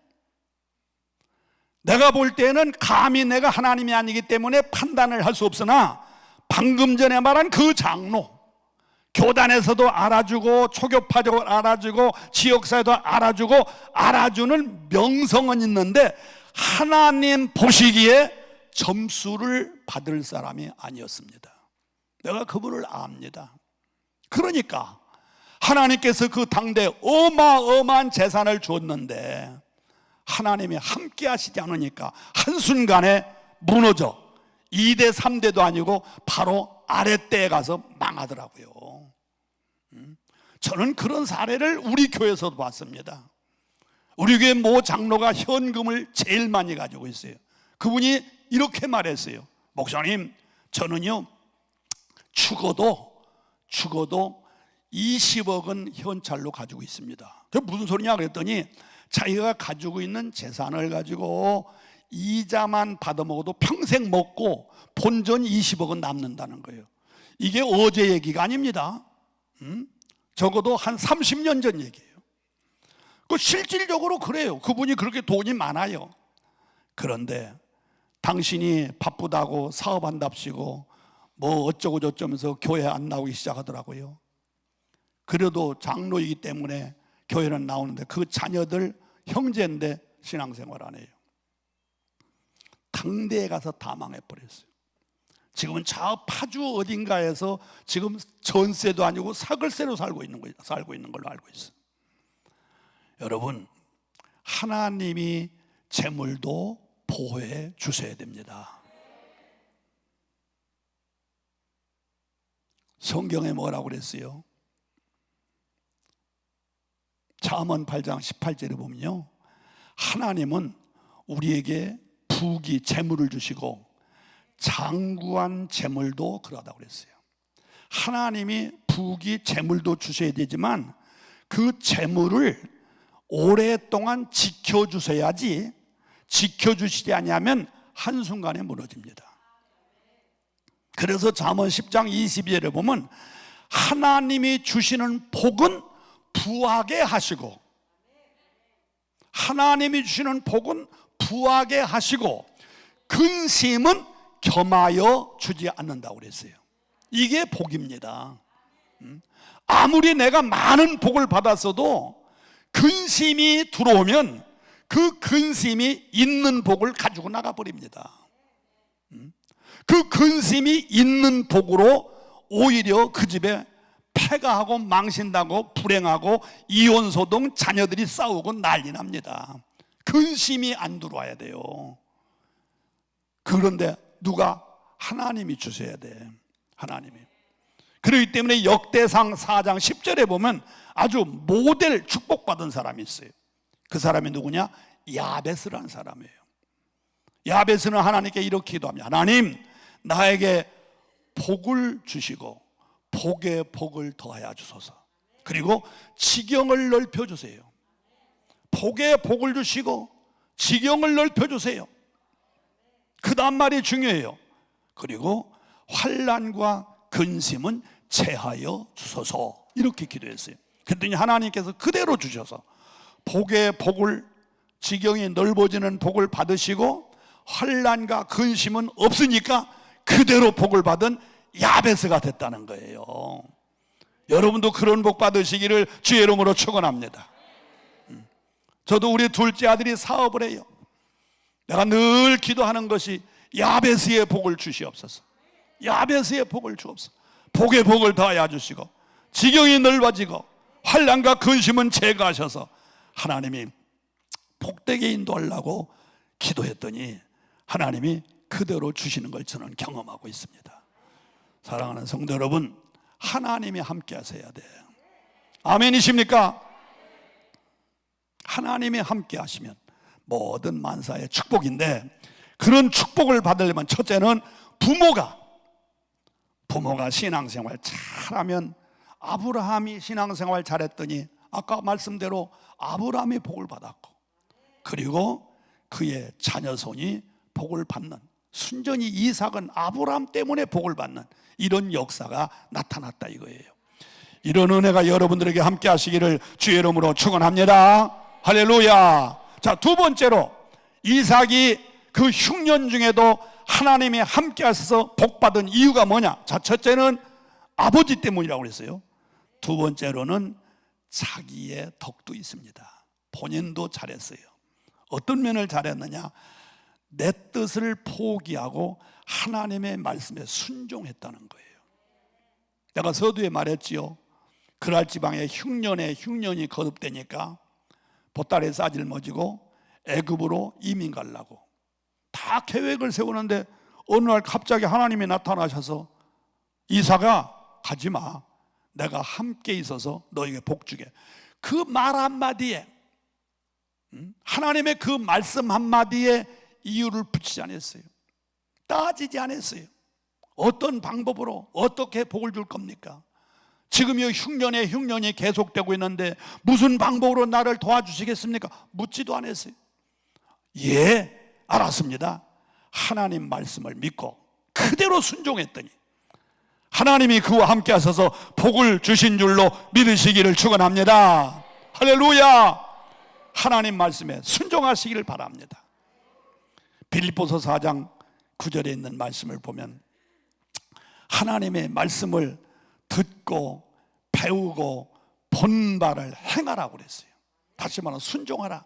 내가 볼 때는 감히 내가 하나님이 아니기 때문에 판단을 할 수 없으나, 방금 전에 말한 그 장로, 교단에서도 알아주고 초교파적으로 알아주고 지역사회도 알아주고 알아주는 명성은 있는데 하나님 보시기에 점수를 받을 사람이 아니었습니다. 내가 그분을 압니다. 그러니까 하나님께서 그 당대 어마어마한 재산을 줬는데 하나님이 함께 하시지 않으니까 한순간에 무너져 2대 3대도 아니고 바로 아랫대에 가서 망하더라고요. 저는 그런 사례를 우리 교회에서도 봤습니다. 우리 교회 모 장로가 현금을 제일 많이 가지고 있어요. 그분이 이렇게 말했어요. 목사님, 저는요 죽어도 20억은 현찰로 가지고 있습니다. 그게 무슨 소리냐 그랬더니 자기가 가지고 있는 재산을 가지고 이자만 받아먹어도 평생 먹고 본전 20억은 남는다는 거예요. 이게 어제 얘기가 아닙니다. 적어도 한 30년 전 얘기예요. 그 실질적으로 그래요. 그분이 그렇게 돈이 많아요. 그런데 당신이 바쁘다고 사업한답시고 뭐 어쩌고 저쩌면서 교회 안 나오기 시작하더라고요. 그래도 장로이기 때문에 교회는 나오는데 그 자녀들 형제인데 신앙생활 안 해요. 당대에 가서 다 망해버렸어요. 지금은 저 파주 어딘가에서 지금 전세도 아니고 사글세로 살고 있는 걸로 알고 있어요. 여러분, 하나님이 재물도 보호해 주셔야 됩니다. 성경에 뭐라고 그랬어요? 잠언 8장 18절에 보면요, 하나님은 우리에게 부귀 재물을 주시고 장구한 재물도 그러하다고 그랬어요. 하나님이 부귀 재물도 주셔야 되지만 그 재물을 오랫동안 지켜주셔야지, 지켜주시지 않으면 한순간에 무너집니다. 그래서 잠언 10장 22절에 보면 하나님이 주시는 복은 부하게 하시고, 하나님이 주시는 복은 부하게 하시고 근심은 겸하여 주지 않는다고 그랬어요. 이게 복입니다. 아무리 내가 많은 복을 받았어도 근심이 들어오면 그 근심이 있는 복을 가지고 나가버립니다. 그 근심이 있는 복으로 오히려 그 집에 폐가하고 망신나고 불행하고 이혼소동 자녀들이 싸우고 난리 납니다. 근심이 안 들어와야 돼요. 그런데 누가? 하나님이 주셔야 돼. 하나님이. 그렇기 때문에 역대상 4장 10절에 보면 아주 모델 축복받은 사람이 있어요. 그 사람이 누구냐? 야베스라는 사람이에요. 야베스는 하나님께 이렇게 기도합니다. 하나님, 나에게 복을 주시고 복에 복을 더하여 주소서. 그리고 지경을 넓혀주세요. 복에 복을 주시고 지경을 넓혀주세요. 그 다음 말이 중요해요. 그리고 환난과 근심은 제하여 주소서. 이렇게 기도했어요. 그랬더니 하나님께서 그대로 주셔서 복에 복을, 지경이 넓어지는 복을 받으시고 환난과 근심은 없으니까 그대로 복을 받은 야베스가 됐다는 거예요. 여러분도 그런 복 받으시기를 주의 이름으로 축원합니다. 저도 우리 둘째 아들이 사업을 해요. 내가 늘 기도하는 것이 야베스의 복을 주시옵소서. 야베스의 복을 주옵소서. 복에 복을 더하여 주시고 지경이 넓어지고 환난과 근심은 제거하셔서 하나님이 복되게 인도하려고 기도했더니 하나님이 그대로 주시는 걸 저는 경험하고 있습니다. 사랑하는 성도 여러분, 하나님이 함께 하셔야 돼요. 아멘이십니까? 하나님이 함께 하시면 모든 만사의 축복인데, 그런 축복을 받으려면 첫째는 부모가 신앙생활 잘하면, 아브라함이 신앙생활 잘했더니 아까 말씀대로 아브라함이 복을 받았고, 그리고 그의 자녀손이 복을 받는, 순전히 이삭은 아브라함 때문에 복을 받는 이런 역사가 나타났다 이거예요. 이런 은혜가 여러분들에게 함께 하시기를 주의 이름으로 축원합니다. 할렐루야. 자, 두 번째로 이삭이 그 흉년 중에도 하나님이 함께 하셔서 복받은 이유가 뭐냐? 자, 첫째는 아버지 때문이라고 그랬어요. 두 번째로는 자기의 덕도 있습니다. 본인도 잘했어요. 어떤 면을 잘했느냐? 내 뜻을 포기하고 하나님의 말씀에 순종했다는 거예요. 내가 서두에 말했지요. 그랄 지방에 흉년이 거듭되니까 보따리에 싸질머지고 애굽으로 이민 가려고 다 계획을 세우는데 어느 날 갑자기 하나님이 나타나셔서 이삭아, 가지마. 내가 함께 있어서 너에게 복 주게. 그 말 한마디에, 하나님의 그 말씀 한마디에 이유를 붙이지 않았어요. 따지지 않았어요. 어떤 방법으로 어떻게 복을 줄 겁니까? 지금 이 흉년이 계속되고 있는데 무슨 방법으로 나를 도와주시겠습니까? 묻지도 않았어요. 예, 알았습니다. 하나님 말씀을 믿고 그대로 순종했더니 하나님이 그와 함께 하셔서 복을 주신 줄로 믿으시기를 축원합니다. 할렐루야. 하나님 말씀에 순종하시기를 바랍니다. 빌립보서 4장 9절에 있는 말씀을 보면 하나님의 말씀을 듣고 배우고 본 바를 행하라고 그랬어요. 다시 말하면 순종하라.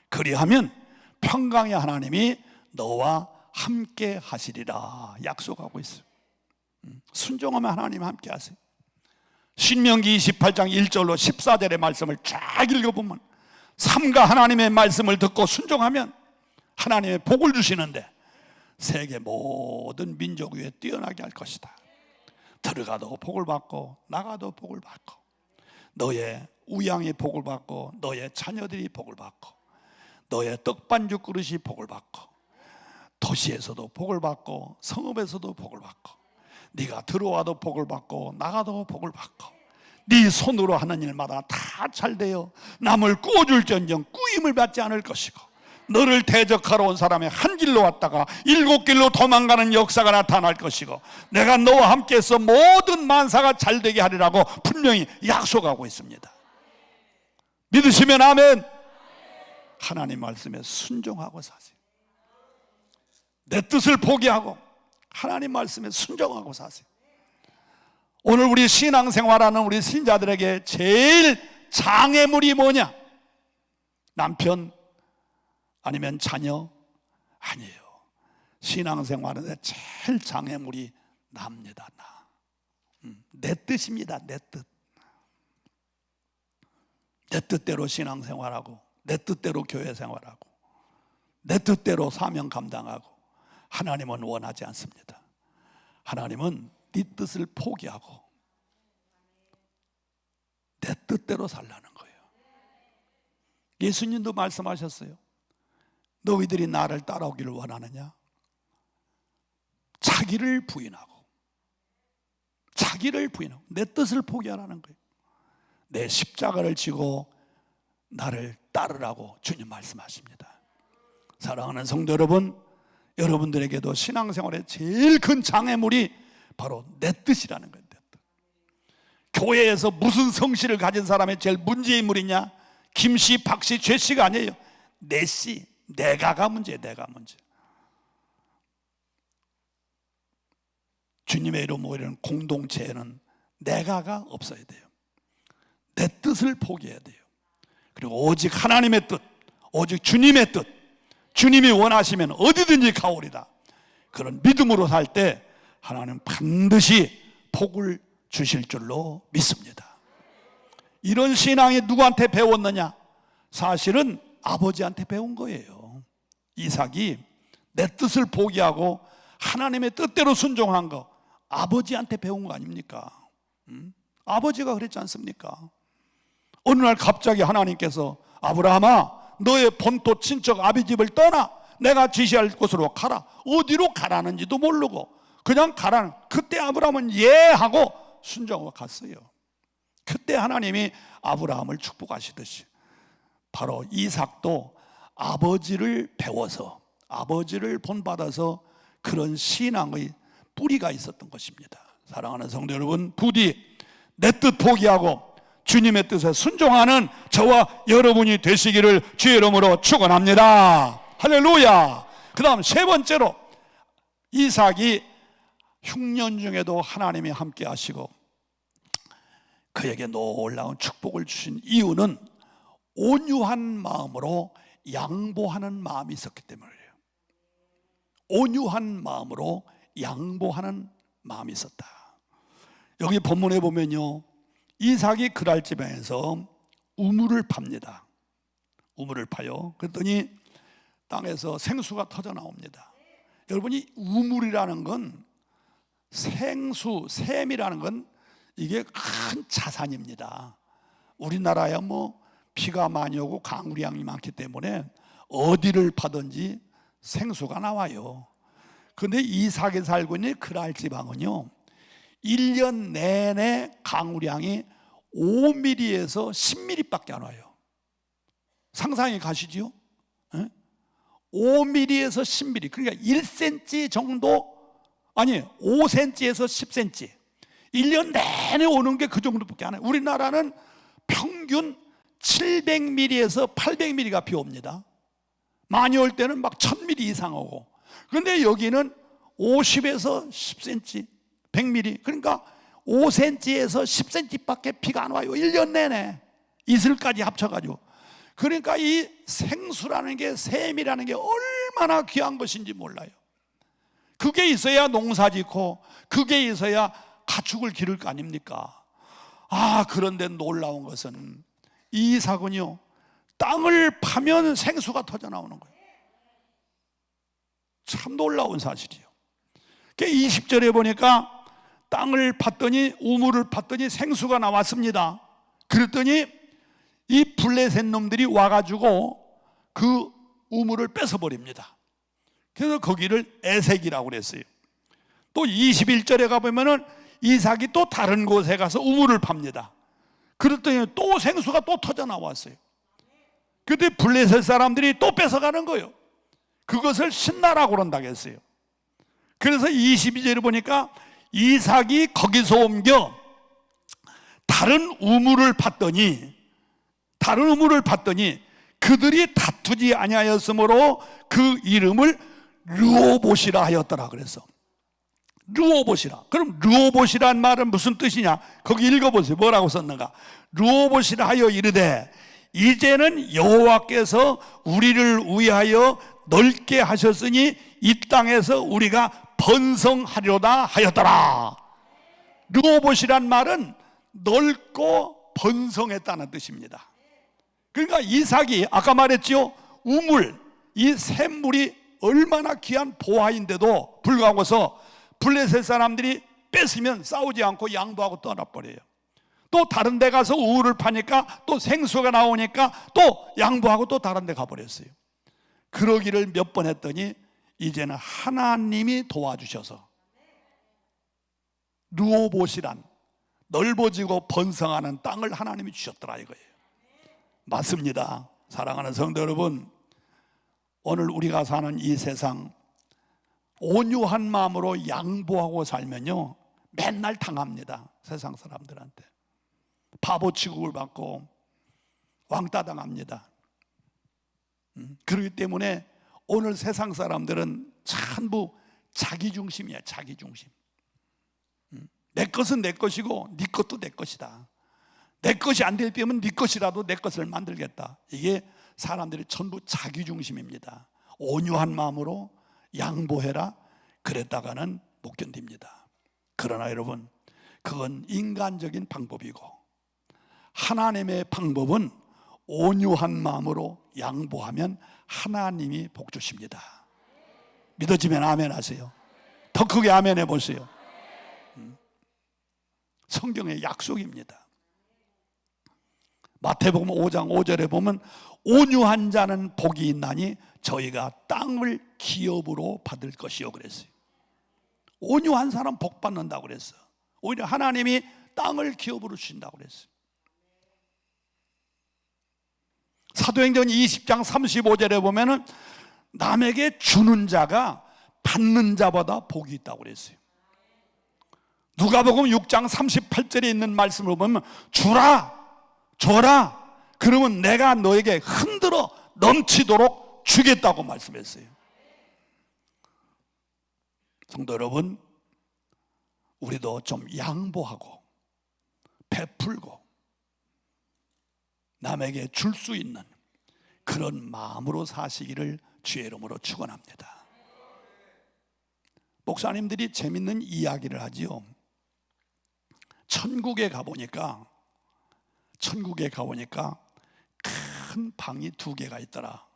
그리하면 평강의 하나님이 너와 함께 하시리라 약속하고 있어요. 순종하면 하나님 함께 하세요. 신명기 28장 1절로 14절의 말씀을 쫙 읽어보면 삼가 하나님의 말씀을 듣고 순종하면 하나님의 복을 주시는데 세계 모든 민족 위에 뛰어나게 할 것이다. 들어가도 복을 받고 나가도 복을 받고 너의 우양이 복을 받고 너의 자녀들이 복을 받고 너의 떡반죽 그릇이 복을 받고 도시에서도 복을 받고 성읍에서도 복을 받고 네가 들어와도 복을 받고 나가도 복을 받고 네 손으로 하는 일마다 다 잘되어 남을 꾸어줄지언정 꾸임을 받지 않을 것이고 너를 대적하러 온 사람이 한 길로 왔다가 7길로 도망가는 역사가 나타날 것이고 내가 너와 함께해서 모든 만사가 잘되게 하리라고 분명히 약속하고 있습니다. 믿으시면 아멘. 하나님 말씀에 순종하고 사세요. 내 뜻을 포기하고 하나님 말씀에 순종하고 사세요. 오늘 우리 신앙생활하는 우리 신자들에게 제일 장애물이 뭐냐? 남편 아니면 자녀? 아니에요. 신앙생활은 제일 장애물이 납니다. 내 뜻입니다. 내 뜻. 내 뜻대로 신앙생활하고 내 뜻대로 교회생활하고 내 뜻대로 사명 감당하고 하나님은 원하지 않습니다. 하나님은 네 뜻을 포기하고 내 뜻대로 살라는 거예요. 예수님도 말씀하셨어요. 너희들이 나를 따라오기를 원하느냐? 자기를 부인하고 내 뜻을 포기하라는 거예요. 내 십자가를 지고 나를 따르라고 주님 말씀하십니다. 사랑하는 성도 여러분, 여러분들에게도 신앙생활의 제일 큰 장애물이 바로 내 뜻이라는 거예요. 내 뜻. 교회에서 무슨 성씨를 가진 사람의 제일 문제인물이냐? 김씨, 박씨, 죄씨가 아니에요. 내씨, 내가가 문제예요. 내가 문제. 주님의 이름으로 이런 공동체에는 내가가 없어야 돼요. 내 뜻을 포기해야 돼요. 그리고 오직 하나님의 뜻, 오직 주님의 뜻, 주님이 원하시면 어디든지 가오리다. 그런 믿음으로 살 때 하나님 반드시 복을 주실 줄로 믿습니다. 이런 신앙이 누구한테 배웠느냐? 사실은 아버지한테 배운 거예요. 이삭이 내 뜻을 포기하고 하나님의 뜻대로 순종한 거 아버지한테 배운 거 아닙니까? 아버지가 그랬지 않습니까? 어느 날 갑자기 하나님께서 아브라함아 너의 본토 친척 아비 집을 떠나 내가 지시할 곳으로 가라. 어디로 가라는지도 모르고 그냥 가라는. 그때 아브라함은 예 하고 순종하고 갔어요. 그때 하나님이 아브라함을 축복하시듯이 바로 이삭도 아버지를 배워서 아버지를 본받아서 그런 신앙의 뿌리가 있었던 것입니다. 사랑하는 성도 여러분, 부디 내 뜻 포기하고 주님의 뜻에 순종하는 저와 여러분이 되시기를 주의 이름으로 축원합니다. 할렐루야. 그 다음 세 번째로 이삭이 흉년 중에도 하나님이 함께 하시고 그에게 놀라운 축복을 주신 이유는 온유한 마음으로 양보하는 마음이 있었기 때문이에요. 온유한 마음으로 양보하는 마음이 있었다. 여기 본문에 보면요, 이삭이 그랄 지방에서 우물을 팝니다. 우물을 파요. 그랬더니 땅에서 생수가 터져 나옵니다. 여러분이 우물이라는 건 생수, 샘이라는 건 이게 큰 자산입니다. 우리나라야 뭐 비가 많이 오고 강우량이 많기 때문에 어디를 파든지 생수가 나와요. 그런데 이삭이 살고 있는 그랄 지방은요, 1년 내내 강우량이 5mm에서 10mm밖에 안 와요. 상상이 가시지요? 5mm에서 10mm, 그러니까 1cm 정도, 아니 5cm에서 10cm, 1년 내내 오는 게 그 정도밖에 안 해요. 우리나라는 평균 700mm에서 800mm가 비 옵니다. 많이 올 때는 막 1000mm 이상 오고. 그런데 여기는 50에서 10cm, 100mm, 그러니까 5cm에서 10cm밖에 비가 안 와요. 1년 내내 이슬까지 합쳐가지고. 그러니까 이 생수라는 게, 샘이라는 게 얼마나 귀한 것인지 몰라요. 그게 있어야 농사 짓고 그게 있어야 가축을 기를 거 아닙니까? 그런데 놀라운 것은 이삭은요, 땅을 파면 생수가 터져 나오는 거예요. 참 놀라운 사실이에요. 20절에 보니까 땅을 팠더니, 우물을 팠더니 생수가 나왔습니다. 그랬더니 이 블레셋 놈들이 와가지고 그 우물을 뺏어버립니다. 그래서 거기를 에색이라고 그랬어요. 또 21절에 가보면은 이삭이 또 다른 곳에 가서 우물을 팝니다. 그랬더니 또 생수가 또 터져 나왔어요. 그때 블레셋 사람들이 또 뺏어가는 거예요. 그것을 신나라고 그런다고 했어요. 그래서 22절에 보니까 이삭이 거기서 옮겨 다른 우물을 팠더니 그들이 다투지 아니하였으므로 그 이름을 르호봇이라 하였더라 그래서. 르호봇이라. 그럼 르호봇이란 말은 무슨 뜻이냐? 거기 읽어보세요. 뭐라고 썼는가? 르호봇이라 하여 이르되 이제는 여호와께서 우리를 위하여 넓게 하셨으니 이 땅에서 우리가 번성하려다 하였더라. 르호봇이란 말은 넓고 번성했다는 뜻입니다. 그러니까 이삭이 아까 말했지요, 우물, 이 샘물이 얼마나 귀한 보화인데도 불구하고서 블레셋 사람들이 뺏으면 싸우지 않고 양보하고 떠나버려요. 또 다른 데 가서 우물을 파니까 또 생수가 나오니까 또 양보하고 또 다른 데 가버렸어요. 그러기를 몇 번 했더니 이제는 하나님이 도와주셔서 르호봇이란 넓어지고 번성하는 땅을 하나님이 주셨더라 이거예요. 맞습니다. 사랑하는 성도 여러분, 오늘 우리가 사는 이 세상 온유한 마음으로 양보하고 살면요 맨날 당합니다. 세상 사람들한테 바보 취급을 받고 왕따 당합니다. 그렇기 때문에 오늘 세상 사람들은 전부 자기중심이야. 자기중심. 내 것은 내 것이고 네 것도 내 것이다. 내 것이 안 될 때면 네 것이라도 내 것을 만들겠다. 이게 사람들이 전부 자기중심입니다. 온유한 마음으로 양보해라 그랬다가는 못 견딥니다. 그러나 여러분, 그건 인간적인 방법이고 하나님의 방법은 온유한 마음으로 양보하면 하나님이 복 주십니다. 믿어지면 아멘 하세요. 더 크게 아멘 해보세요. 성경의 약속입니다. 마태복음 5장 5절에 보면 온유한 자는 복이 있나니 저희가 땅을 기업으로 받을 것이요 그랬어요. 온유한 사람 복 받는다고 그랬어. 오히려 하나님이 땅을 기업으로 주신다고 그랬어요. 사도행전 20장 35절에 보면은 남에게 주는 자가 받는 자보다 복이 있다고 그랬어요. 누가복음 6장 38절에 있는 말씀을 보면 주라, 줘라, 그러면 내가 너에게 흔들어 넘치도록 주겠다고 말씀했어요. 성도 여러분, 우리도 좀 양보하고 베풀고 남에게 줄 수 있는 그런 마음으로 사시기를 주의 이름으로 축원합니다. 목사님들이 재밌는 이야기를 하지요. 천국에 가보니까 큰 방이 2개가 있더라.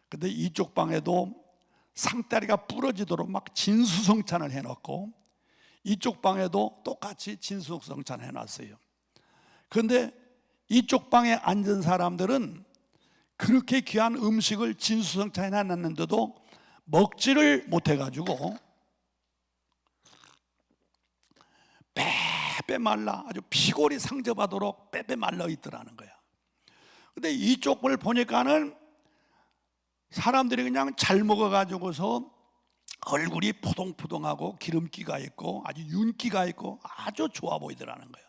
근데 이쪽 방에도 상다리가 부러지도록 막 진수성찬을 해놓고 이쪽 방에도 똑같이 진수성찬을 해놨어요. 그런데 이쪽 방에 앉은 사람들은 그렇게 귀한 음식을 진수성찬 해놨는데도 먹지를 못해가지고 빼빼 말라 아주 피골이 상접하도록 빼빼 말라 있더라는 거야. 근데 이쪽을 보니까는 사람들이 그냥 잘 먹어가지고서 얼굴이 포동포동하고 기름기가 있고 아주 윤기가 있고 아주 좋아 보이더라는 거야.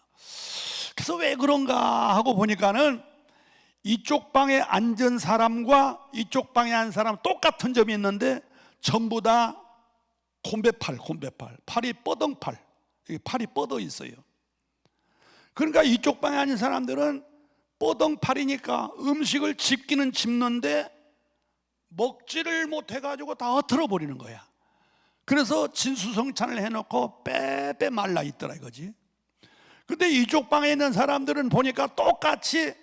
그래서 왜 그런가 하고 보니까는 이쪽 방에 앉은 사람과 이쪽 방에 앉은 사람 똑같은 점이 있는데 전부 다 곰배팔, 팔이 뻗엉팔, 팔이 뻗어 있어요. 그러니까 이쪽 방에 앉은 사람들은 뻗엉팔이니까 음식을 집기는 집는데 먹지를 못해가지고 다 흩어져 버리는 거야. 그래서 진수성찬을 해놓고 빼빼 말라 있더라 이거지. 근데 이쪽 방에 있는 사람들은 보니까 똑같이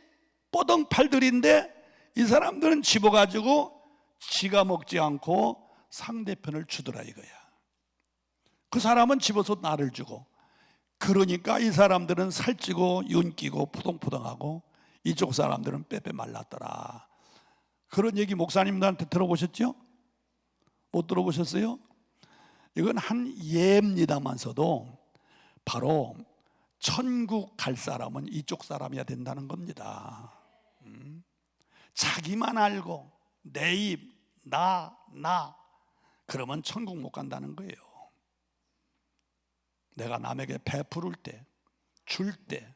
뻗엉팔들인데 이 사람들은 집어가지고 지가 먹지 않고 상대편을 주더라 이거야. 그 사람은 집어서 나를 주고, 그러니까 이 사람들은 살찌고 윤기고 푸동푸동하고 이쪽 사람들은 빼빼 말랐더라. 그런 얘기 목사님들한테 들어보셨죠? 못 들어보셨어요? 이건 한 예입니다만서도 바로 천국 갈 사람은 이쪽 사람이어야 된다는 겁니다. 자기만 알고 내 입, 나 그러면 천국 못 간다는 거예요. 내가 남에게 베풀을 때, 줄 때,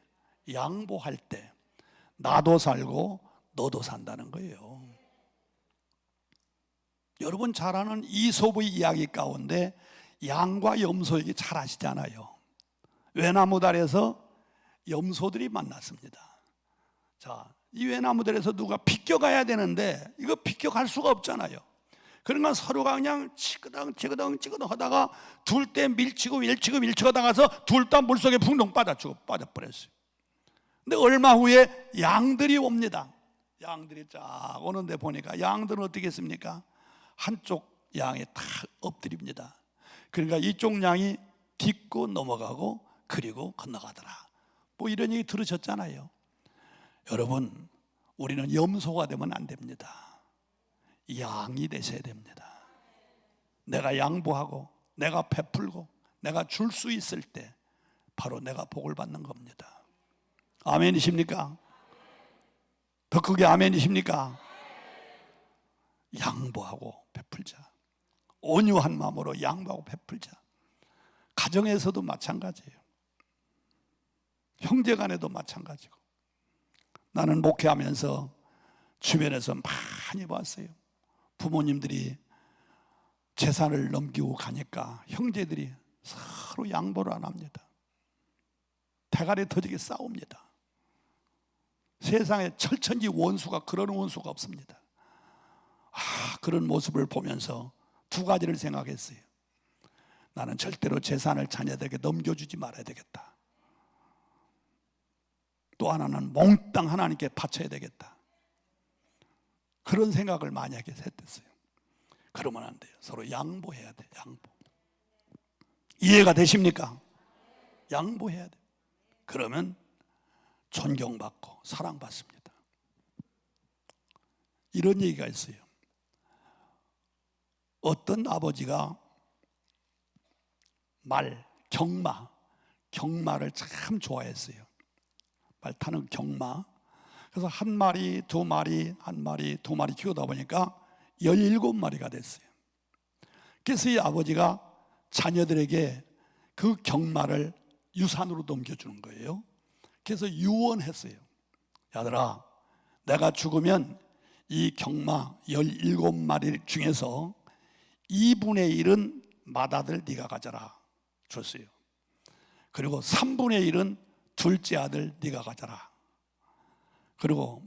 양보할 때 나도 살고 너도 산다는 거예요. 여러분 잘 아는 이솝의 이야기 가운데 양과 염소 얘기 잘 아시잖아요. 외나무다리에서 염소들이 만났습니다. 자, 이 외나무다리에서 누가 비껴가야 되는데 이거 비껴갈 수가 없잖아요. 그러니까 서로가 그냥 치그덩 하다가 둘 때 밀치고 하다가서 둘 다 물속에 붕덩 빠져버렸어요. 근데 얼마 후에 양들이 옵니다. 양들이 쫙 오는데 보니까 양들은 어떻게 했습니까? 한쪽 양에 탁 엎드립니다. 그러니까 이쪽 양이 딛고 넘어가고 그리고 건너가더라. 뭐 이런 얘기 들으셨잖아요. 여러분, 우리는 염소가 되면 안 됩니다. 양이 되셔야 됩니다. 내가 양보하고 내가 베풀고 내가 줄 수 있을 때 바로 내가 복을 받는 겁니다. 아멘이십니까? 더 크게 아멘이십니까? 양보하고 베풀자. 온유한 마음으로 양보하고 베풀자. 가정에서도 마찬가지예요. 형제간에도 마찬가지고. 나는 목회하면서 주변에서 많이 봤어요. 부모님들이 재산을 넘기고 가니까 형제들이 서로 양보를 안 합니다. 대가리 터지게 싸웁니다. 세상에 철천지 원수가 그런 원수가 없습니다. 그런 모습을 보면서 두 가지를 생각했어요. 나는 절대로 재산을 자녀들에게 넘겨주지 말아야 되겠다. 또 하나는 몽땅 하나님께 바쳐야 되겠다. 그런 생각을 만약에 했댔어요. 그러면 안 돼요. 서로 양보해야 돼. 양보. 이해가 되십니까? 양보해야 돼. 그러면 존경받고 사랑받습니다. 이런 얘기가 있어요. 어떤 아버지가 경마를 참 좋아했어요. 말 타는 경마. 그래서 한 마리, 두 마리, 한 마리, 두 마리 키우다 보니까 17마리가 됐어요. 그래서 이 아버지가 자녀들에게 그 경마를 유산으로 넘겨주는 거예요. 그래서 유언했어요. 야들아, 내가 죽으면 이 경마 17마리 중에서 2분의 1은 맏아들 네가 가져라 줬어요. 그리고 3분의 1은 둘째 아들 네가 가져라. 그리고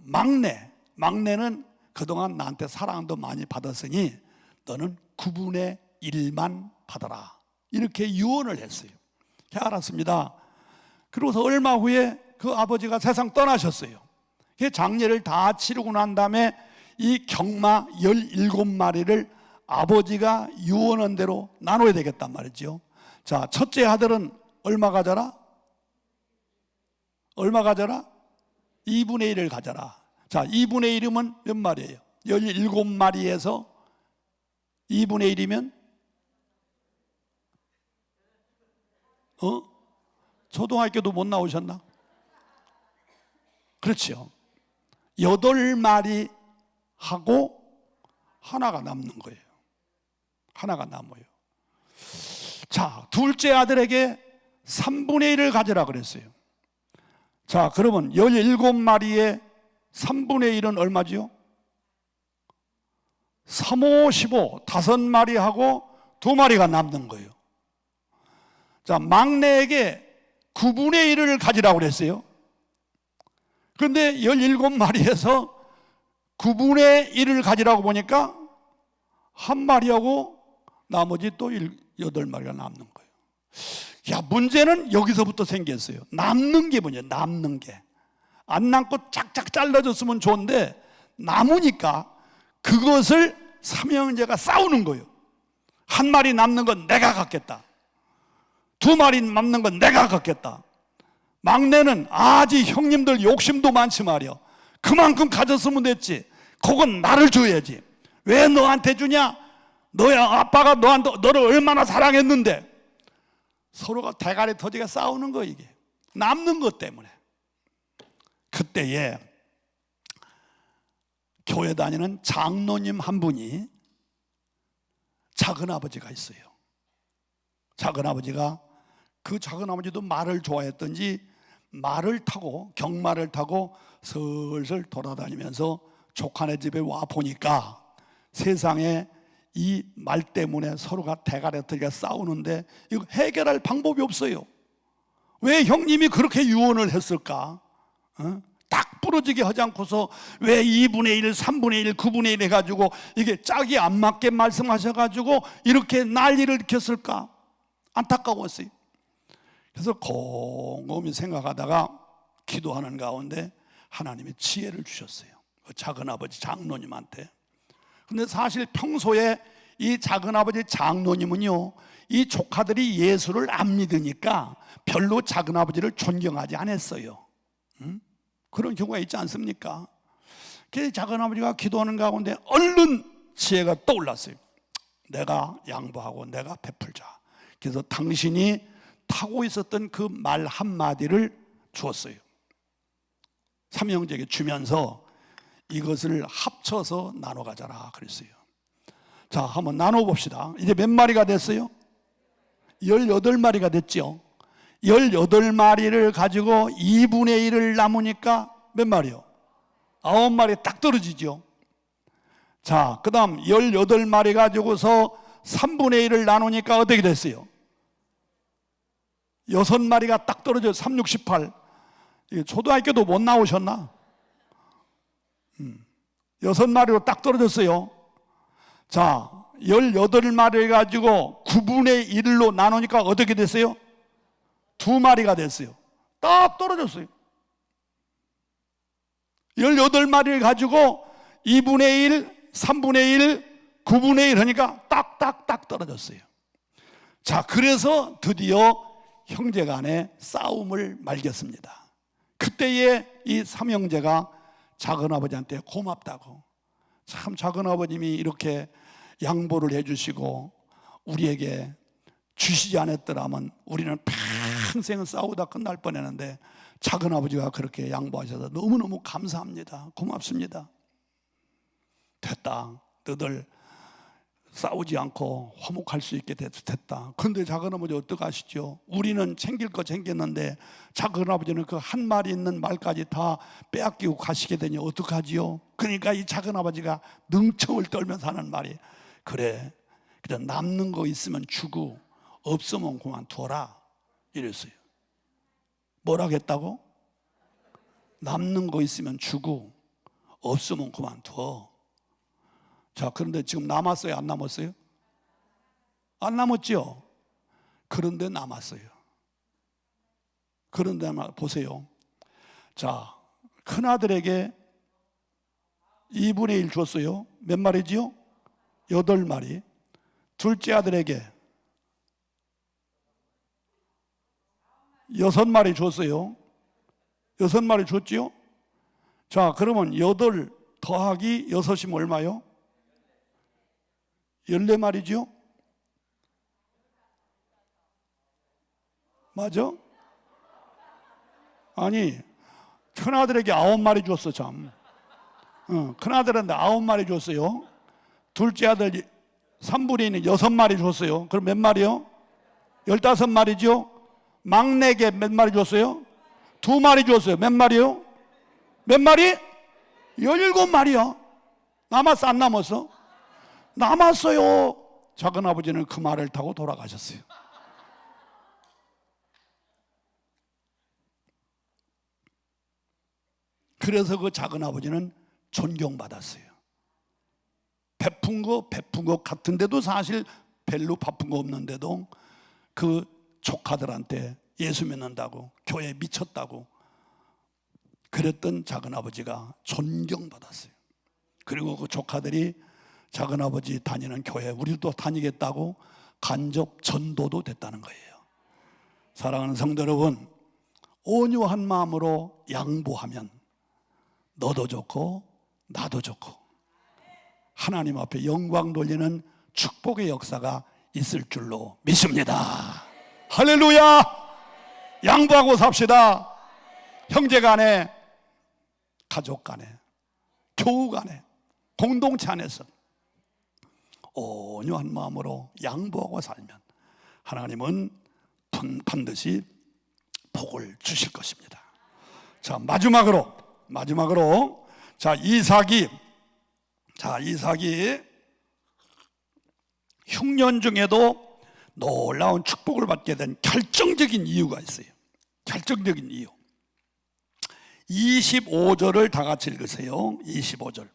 막내는 그동안 나한테 사랑도 많이 받았으니 너는 9분의 1만 받아라. 이렇게 유언을 했어요. 알았습니다. 그러고서 얼마 후에 그 아버지가 세상 떠나셨어요. 장례를 다 치르고 난 다음에 이 경마 17마리를 아버지가 유언한 대로 나눠야 되겠단 말이죠. 자, 첫째 아들은 얼마 가져라? 2분의 1을 가져라. 자, 2분의 1이면 몇 마리예요? 17마리에서 2분의 1이면 초등학교도 못 나오셨나? 그렇죠. 8마리 하고 하나가 남는 거예요. 하나가 남아요. 자, 둘째 아들에게 3분의 1을 가져라 그랬어요. 자, 그러면 17마리의 3분의 1은 얼마지요? 3, 5, 15, 5마리 하고 2마리가 남는 거예요. 자, 막내에게 9분의 1을 가지라고 그랬어요. 그런데 17마리에서 9분의 1을 가지라고 보니까 한 마리하고 나머지 또 8마리가 남는 거예요. 야, 문제는 여기서부터 생겼어요. 남는 게 뭐냐? 남는 게. 안 남고 짝짝 잘라졌으면 좋은데 남으니까 그것을 삼형제가 싸우는 거예요. 한 마리 남는 건 내가 갖겠다. 2마리 남는 건 내가 갖겠다. 막내는 아직 형님들 욕심도 많지 말이야. 그만큼 가졌으면 됐지. 그건 나를 줘야지. 왜 너한테 주냐? 너야 아빠가 너를 얼마나 사랑했는데. 서로가 대가리 터지게 싸우는 거 이게. 남는 것 때문에. 그때에 교회 다니는 장로님 한 분이 작은아버지가 있어요. 작은아버지가 그 작은아버지도 말을 좋아했던지 말을 타고 경마를 타고 슬슬 돌아다니면서 조카네 집에 와 보니까 세상에 이 말 때문에 서로가 대가리 터지게 싸우는데 이거 해결할 방법이 없어요. 왜 형님이 그렇게 유언을 했을까? 딱 부러지게 하지 않고서 왜 2분의 1, 3분의 1, 9분의 1 해가지고 이게 짝이 안 맞게 말씀하셔가지고 이렇게 난리를 일으켰을까? 안타까웠어요. 그래서 곰곰이 생각하다가 기도하는 가운데 하나님이 지혜를 주셨어요. 그 작은아버지 장로님한테. 근데 사실 평소에 이 작은아버지 장로님은요, 이 조카들이 예수를 안 믿으니까 별로 작은아버지를 존경하지 않았어요. 그런 경우가 있지 않습니까? 그래서 작은아버지가 기도하는 가운데 얼른 지혜가 떠올랐어요. 내가 양보하고 내가 베풀자. 그래서 당신이 타고 있었던 그 말 한마디를 주었어요. 삼형제에게 주면서 이것을 합쳐서 나눠 가져라 그랬어요. 자, 한번 나눠 봅시다. 이제 몇 마리가 됐어요? 18마리가 됐죠. 18마리를 가지고 2분의 1을 남으니까 몇 마리요? 9마리 딱 떨어지죠. 자, 그 다음 18마리 가지고서 3분의 1을 나누니까 어떻게 됐어요? 6마리가 딱 떨어져요. 3, 6, 18. 초등학교도 못 나오셨나? 6마리로 딱 떨어졌어요. 자, 18마리 가지고 9분의 1로 나누니까 어떻게 됐어요? 2마리가 됐어요. 딱 떨어졌어요. 18마리를 가지고 2분의 1, 3분의 1, 9분의 1 하니까 딱딱딱 떨어졌어요. 자, 그래서 드디어 형제 간에 싸움을 말겼습니다. 그때에 이 삼형제가 작은아버지한테 고맙다고, 참 작은아버님이 이렇게 양보를 해주시고 우리에게 주시지 않았더라면 우리는 평생 싸우다 끝날 뻔했는데 작은아버지가 그렇게 양보하셔서 너무너무 감사합니다. 고맙습니다. 됐다. 너들 싸우지 않고 화목할 수 있게 됐다. 그런데 작은아버지 어떡하시죠? 우리는 챙길 거 챙겼는데 작은아버지는 그 한 마리 있는 말까지 다 빼앗기고 가시게 되니 어떡하지요? 그러니까 이 작은아버지가 능청을 떨면서 하는 말이, 그래, 그냥 남는 거 있으면 주고 없으면 그만둬라 이랬어요. 뭐라겠다고? 남는 거 있으면 주고 없으면 그만둬. 자, 그런데 지금 남았어요? 안 남았어요? 안 남았죠? 그런데 남았어요. 그런데 보세요. 자, 큰아들에게 2분의 1 줬어요. 몇 마리지요? 8마리. 둘째 아들에게 6마리 줬어요. 6마리 줬지요? 자, 그러면 8 더하기 6이면 얼마요? 14마리죠? 맞아? 아니, 큰아들에게 9마리 줬어, 참. 큰아들한테 9마리 줬어요. 둘째 아들 3분의 1은 6마리 줬어요. 그럼 몇 마리요? 15마리죠? 막내에게 몇 마리 줬어요? 2마리 줬어요. 몇 마리요? 몇 마리? 17마리야. 남았어, 안 남았어? 남았어요. 작은 아버지는 그 말을 타고 돌아가셨어요. 그래서 그 작은 아버지는 존경받았어요. 베푼 거 같은데도 사실 별로 바쁜 거 없는데도 그 조카들한테 예수 믿는다고, 교회에 미쳤다고 그랬던 작은 아버지가 존경받았어요. 그리고 그 조카들이 작은 아버지 다니는 교회 우리도 다니겠다고 간접 전도도 됐다는 거예요. 사랑하는 성도 여러분, 온유한 마음으로 양보하면 너도 좋고 나도 좋고 하나님 앞에 영광 돌리는 축복의 역사가 있을 줄로 믿습니다. 할렐루야! 양보하고 삽시다. 형제 간에, 가족 간에, 교우 간에, 공동체 안에서 온유한 마음으로 양보하고 살면 하나님은 반드시 복을 주실 것입니다. 자, 마지막으로 자, 이삭이 흉년 중에도 놀라운 축복을 받게 된 결정적인 이유가 있어요. 결정적인 이유. 25절을 다 같이 읽으세요. 25절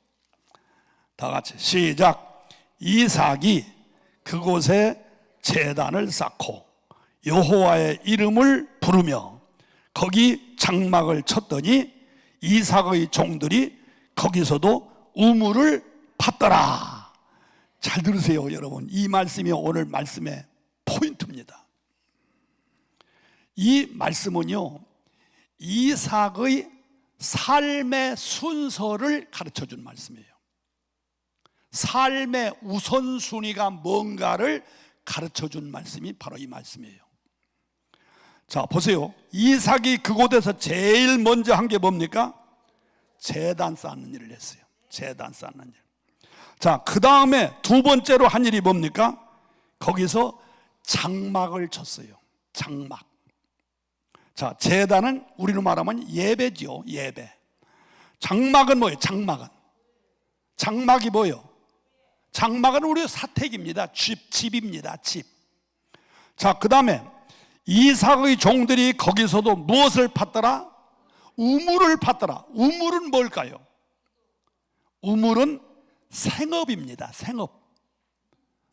다 같이 시작. 이삭이 그곳에 제단을 쌓고 여호와의 이름을 부르며 거기 장막을 쳤더니 이삭의 종들이 거기서도 우물을 팠더라. 잘 들으세요, 여러분. 이 말씀이 오늘 말씀의 포인트입니다. 이 말씀은요, 이삭의 삶의 순서를 가르쳐 준 말씀이에요. 삶의 우선순위가 뭔가를 가르쳐 준 말씀이 바로 이 말씀이에요. 자, 보세요. 이삭이 그곳에서 제일 먼저 한 게 뭡니까? 제단 쌓는 일을 했어요. 제단 쌓는 일. 자, 그 다음에 두 번째로 한 일이 뭡니까? 거기서 장막을 쳤어요. 장막. 자, 제단은 우리로 말하면 예배죠. 예배. 장막은 뭐예요? 장막이 뭐예요? 장막은 우리 사택입니다. 집입니다. 집. 자, 그 다음에 이삭의 종들이 거기서도 무엇을 팠더라? 우물을 팠더라. 우물은 뭘까요? 우물은 생업입니다. 생업.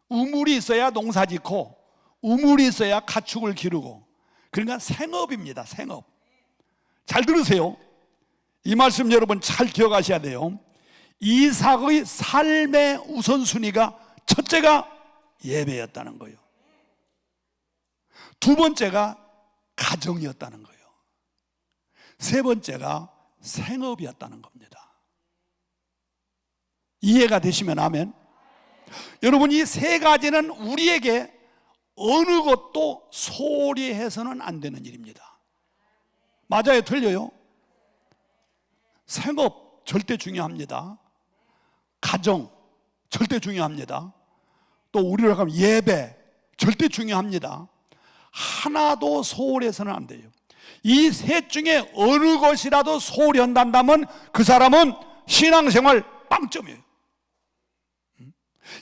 우물이 있어야 농사 짓고 우물이 있어야 가축을 기르고, 그러니까 생업입니다. 생업. 잘 들으세요. 이 말씀 여러분 잘 기억하셔야 돼요. 이삭의 삶의 우선순위가 첫째가 예배였다는 거예요. 두 번째가 가정이었다는 거예요. 세 번째가 생업이었다는 겁니다. 이해가 되시면 아멘. 여러분, 이 세 가지는 우리에게 어느 것도 소홀히 해서는 안 되는 일입니다. 맞아요? 틀려요? 생업 절대 중요합니다. 가정 절대 중요합니다. 또 우리로 하면 예배 절대 중요합니다. 하나도 소홀해서는 안 돼요. 이 셋 중에 어느 것이라도 소홀히 한다면 그 사람은 신앙생활 빵점이에요.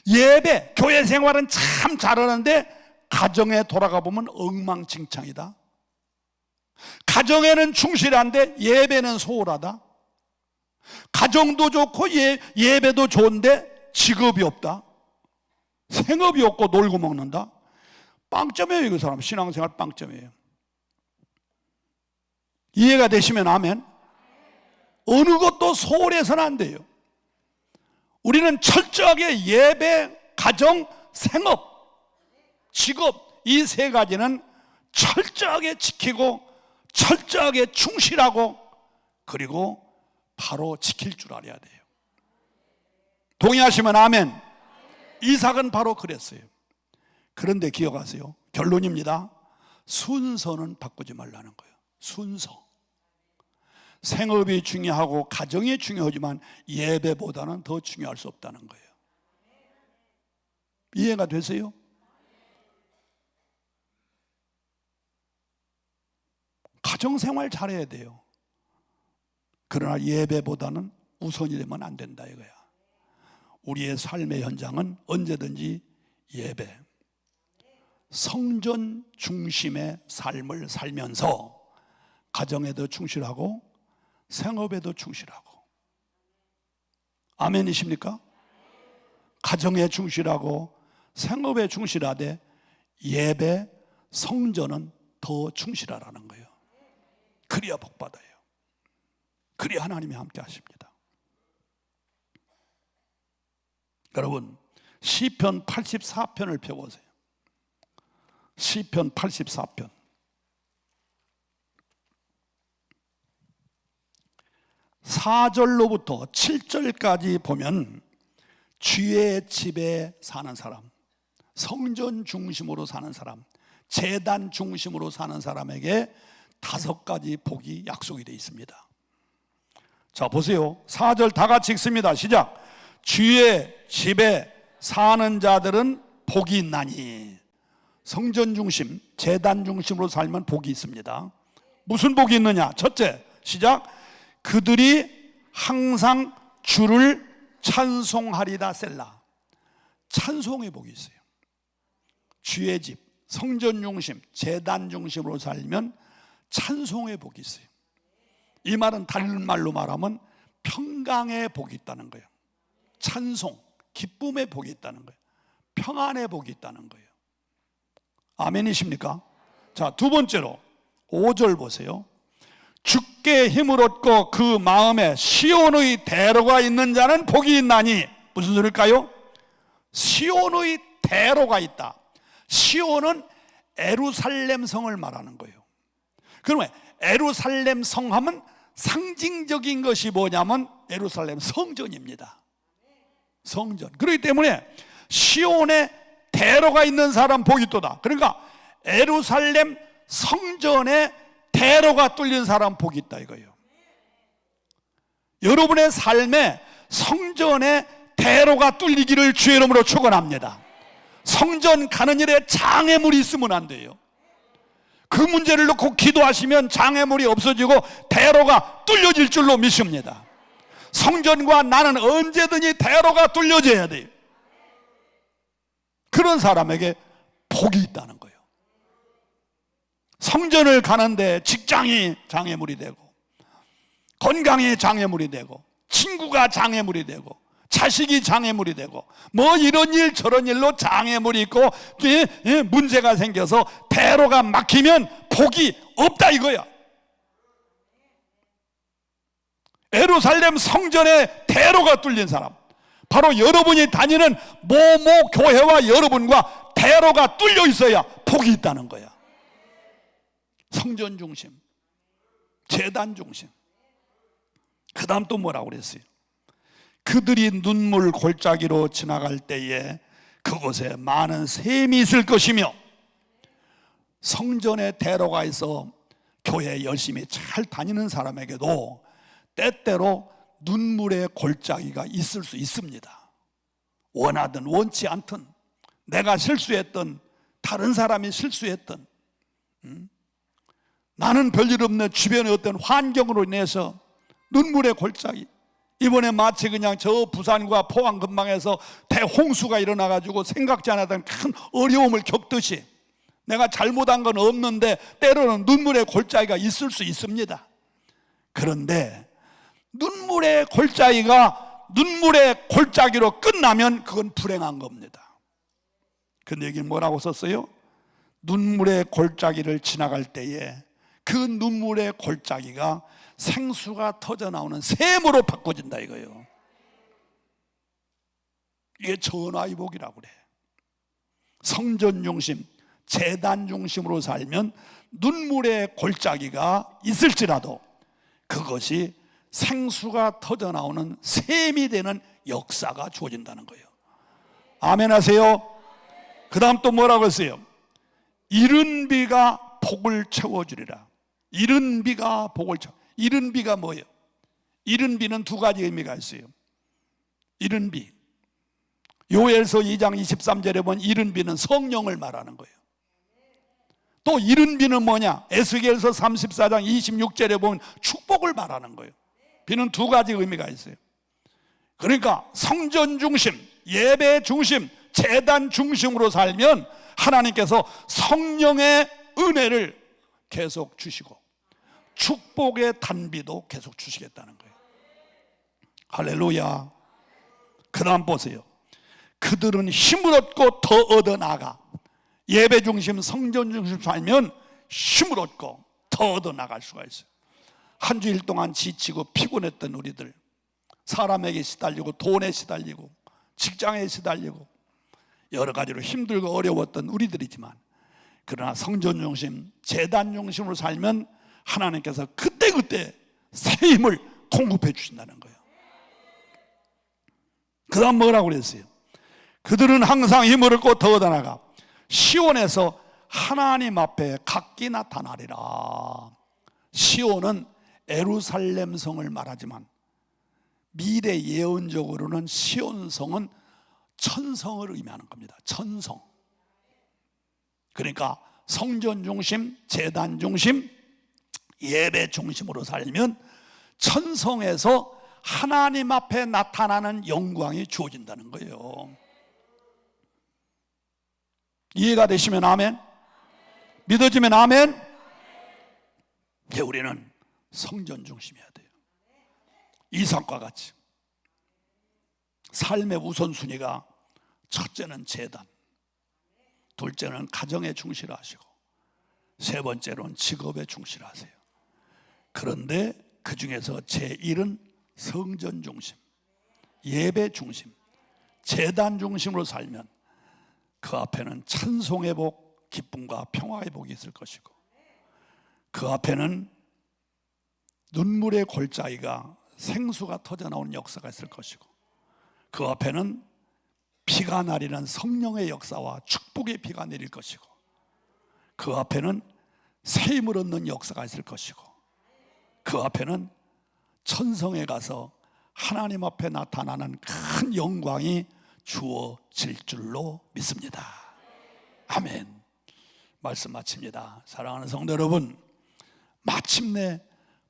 예배, 교회 생활은 참 잘하는데 가정에 돌아가 보면 엉망진창이다. 가정에는 충실한데 예배는 소홀하다. 가정도 좋고 예배도 좋은데 직업이 없다. 생업이 없고 놀고 먹는다. 빵점이에요. 그 사람 신앙생활 빵점이에요. 이해가 되시면 아멘. 어느 것도 소홀해서는 안 돼요. 우리는 철저하게 예배, 가정, 생업, 직업 이 세 가지는 철저하게 지키고 철저하게 충실하고 그리고 바로 지킬 줄 알아야 돼요. 동의하시면 아멘. 이삭은 바로 그랬어요. 그런데 기억하세요. 결론입니다. 순서는 바꾸지 말라는 거예요. 순서. 생업이 중요하고 가정이 중요하지만 예배보다는 더 중요할 수 없다는 거예요. 이해가 되세요? 가정생활 잘해야 돼요. 그러나 예배보다는 우선이 되면 안 된다 이거야. 우리의 삶의 현장은 언제든지 예배, 성전 중심의 삶을 살면서 가정에도 충실하고 생업에도 충실하고. 아멘이십니까? 가정에 충실하고 생업에 충실하되 예배, 성전은 더 충실하라는 거예요. 그래야 복받아요. 그래야 하나님이 함께 하십니다. 여러분, 시편 84편을 펴보세요. 시편 84편. 4절로부터 7절까지 보면 주의 집에 사는 사람, 성전 중심으로 사는 사람, 제단 중심으로 사는 사람에게 5가지 복이 약속이 되어 있습니다. 자, 보세요. 4절 다 같이 읽습니다. 시작. 주의 집에 사는 자들은 복이 있나니. 성전 중심, 제단 중심으로 살면 복이 있습니다. 무슨 복이 있느냐? 첫째, 시작. 그들이 항상 주를 찬송하리다 셀라. 찬송의 복이 있어요. 주의 집, 성전 중심, 제단 중심으로 살면 찬송의 복이 있어요. 이 말은 다른 말로 말하면 평강의 복이 있다는 거예요. 찬송, 기쁨의 복이 있다는 거예요. 평안의 복이 있다는 거예요. 아멘이십니까? 자, 두 번째로 5절 보세요. 주께 힘을 얻고 그 마음에 시온의 대로가 있는 자는 복이 있나니. 무슨 소리일까요? 시온의 대로가 있다. 시온은 예루살렘 성을 말하는 거예요. 그러면 예루살렘 성하면 상징적인 것이 뭐냐면 예루살렘 성전입니다. 성전. 그렇기 때문에 시온에 대로가 있는 사람 복이 있도다. 그러니까 예루살렘 성전에 대로가 뚫린 사람 복이 있다 이거예요. 여러분의 삶에 성전에 대로가 뚫리기를 주의 이름으로 축원합니다. 성전 가는 일에 장애물이 있으면 안 돼요. 그 문제를 놓고 기도하시면 장애물이 없어지고 대로가 뚫려질 줄로 믿습니다. 성전과 나는 언제든지 대로가 뚫려져야 돼요. 그런 사람에게 복이 있다는 거예요. 성전을 가는데 직장이 장애물이 되고, 건강이 장애물이 되고, 친구가 장애물이 되고, 자식이 장애물이 되고, 뭐 이런 일 저런 일로 장애물이 있고 문제가 생겨서 대로가 막히면 복이 없다 이거야. 예루살렘 성전에 대로가 뚫린 사람, 바로 여러분이 다니는 모모 교회와 여러분과 대로가 뚫려 있어야 복이 있다는 거야. 성전 중심, 제단 중심. 그 다음 또 뭐라고 그랬어요? 그들이 눈물 골짜기로 지나갈 때에 그곳에 많은 샘이 있을 것이며. 성전에 대로가 있어 교회 열심히 잘 다니는 사람에게도 때때로 눈물의 골짜기가 있을 수 있습니다. 원하든 원치 않든, 내가 실수했든 다른 사람이 실수했든, 나는 별일 없네 주변의 어떤 환경으로 인해서 눈물의 골짜기. 이번에 마치 그냥 저 부산과 포항 근방에서 대홍수가 일어나가지고 생각지 않았던 큰 어려움을 겪듯이 내가 잘못한 건 없는데 때로는 눈물의 골짜기가 있을 수 있습니다. 그런데 눈물의 골짜기가 눈물의 골짜기로 끝나면 그건 불행한 겁니다. 근데 여기 뭐라고 썼어요? 눈물의 골짜기를 지나갈 때에 그 눈물의 골짜기가 생수가 터져나오는 샘으로 바꿔진다 이거예요. 이게 전화의 복이라고 그래. 성전 중심, 제단 중심으로 살면 눈물의 골짜기가 있을지라도 그것이 생수가 터져나오는 샘이 되는 역사가 주어진다는 거예요. 아멘 하세요. 그 다음 또 뭐라고 했어요? 이른 비가 복을 채워주리라. 이른 비가 복을 채워. 이른 비가 뭐예요? 이른 비는 두 가지 의미가 있어요. 이른 비, 요엘서 2장 23절에 보면 이른 비는 성령을 말하는 거예요. 또 이른 비는 뭐냐? 에스겔서 34장 26절에 보면 축복을 말하는 거예요. 비는 두 가지 의미가 있어요. 그러니까 성전 중심, 예배 중심, 제단 중심으로 살면 하나님께서 성령의 은혜를 계속 주시고 축복의 단비도 계속 주시겠다는 거예요. 할렐루야. 그 다음 보세요. 그들은 힘을 얻고 더 얻어나가. 예배 중심, 성전 중심 살면 힘을 얻고 더 얻어나갈 수가 있어요. 한 주일 동안 지치고 피곤했던 우리들, 사람에게 시달리고 돈에 시달리고 직장에 시달리고 여러 가지로 힘들고 어려웠던 우리들이지만, 그러나 성전 중심, 제단 중심으로 살면 하나님께서 그때그때 새 힘을 공급해 주신다는 거예요. 그 다음 뭐라고 그랬어요? 그들은 항상 힘을 얻고 더 얻어나가 시온에서 하나님 앞에 각기 나타나리라. 시온은 예루살렘 성을 말하지만 미래 예언적으로는 시온성은 천성을 의미하는 겁니다. 천성. 그러니까 성전 중심, 제단 중심, 예배 중심으로 살면 천성에서 하나님 앞에 나타나는 영광이 주어진다는 거예요. 이해가 되시면 아멘, 믿어지면 아멘. 우리는 성전 중심이어야 돼요. 이삭과 같이 삶의 우선순위가 첫째는 제단, 둘째는 가정에 충실하시고 세 번째로는 직업에 충실하세요. 그런데 그 중에서 제1은 성전 중심, 예배 중심, 제단 중심으로 살면 그 앞에는 찬송의 복, 기쁨과 평화의 복이 있을 것이고, 그 앞에는 눈물의 골짜기가 생수가 터져나오는 역사가 있을 것이고, 그 앞에는 비가 내리는 성령의 역사와 축복의 비가 내릴 것이고, 그 앞에는 새 힘을 얻는 역사가 있을 것이고, 그 앞에는 천성에 가서 하나님 앞에 나타나는 큰 영광이 주어질 줄로 믿습니다. 아멘. 말씀 마칩니다. 사랑하는 성도 여러분, 마침내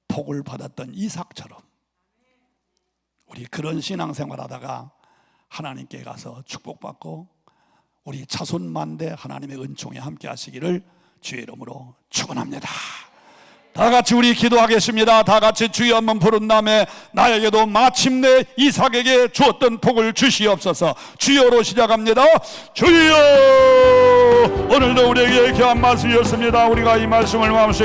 복을 받았던 이삭처럼 우리 그런 신앙생활 하다가 하나님께 가서 축복받고 우리 자손만대 하나님의 은총에 함께 하시기를 주의 이름으로 축원합니다. 다 같이 우리 기도하겠습니다. 다 같이 주여 한번 부른 다음에 나에게도 마침내 이삭에게 주었던 복을 주시옵소서. 주여로 시작합니다. 주여, 오늘도 우리에게 귀한 말씀이었습니다. 우리가 이 말씀을 마음속에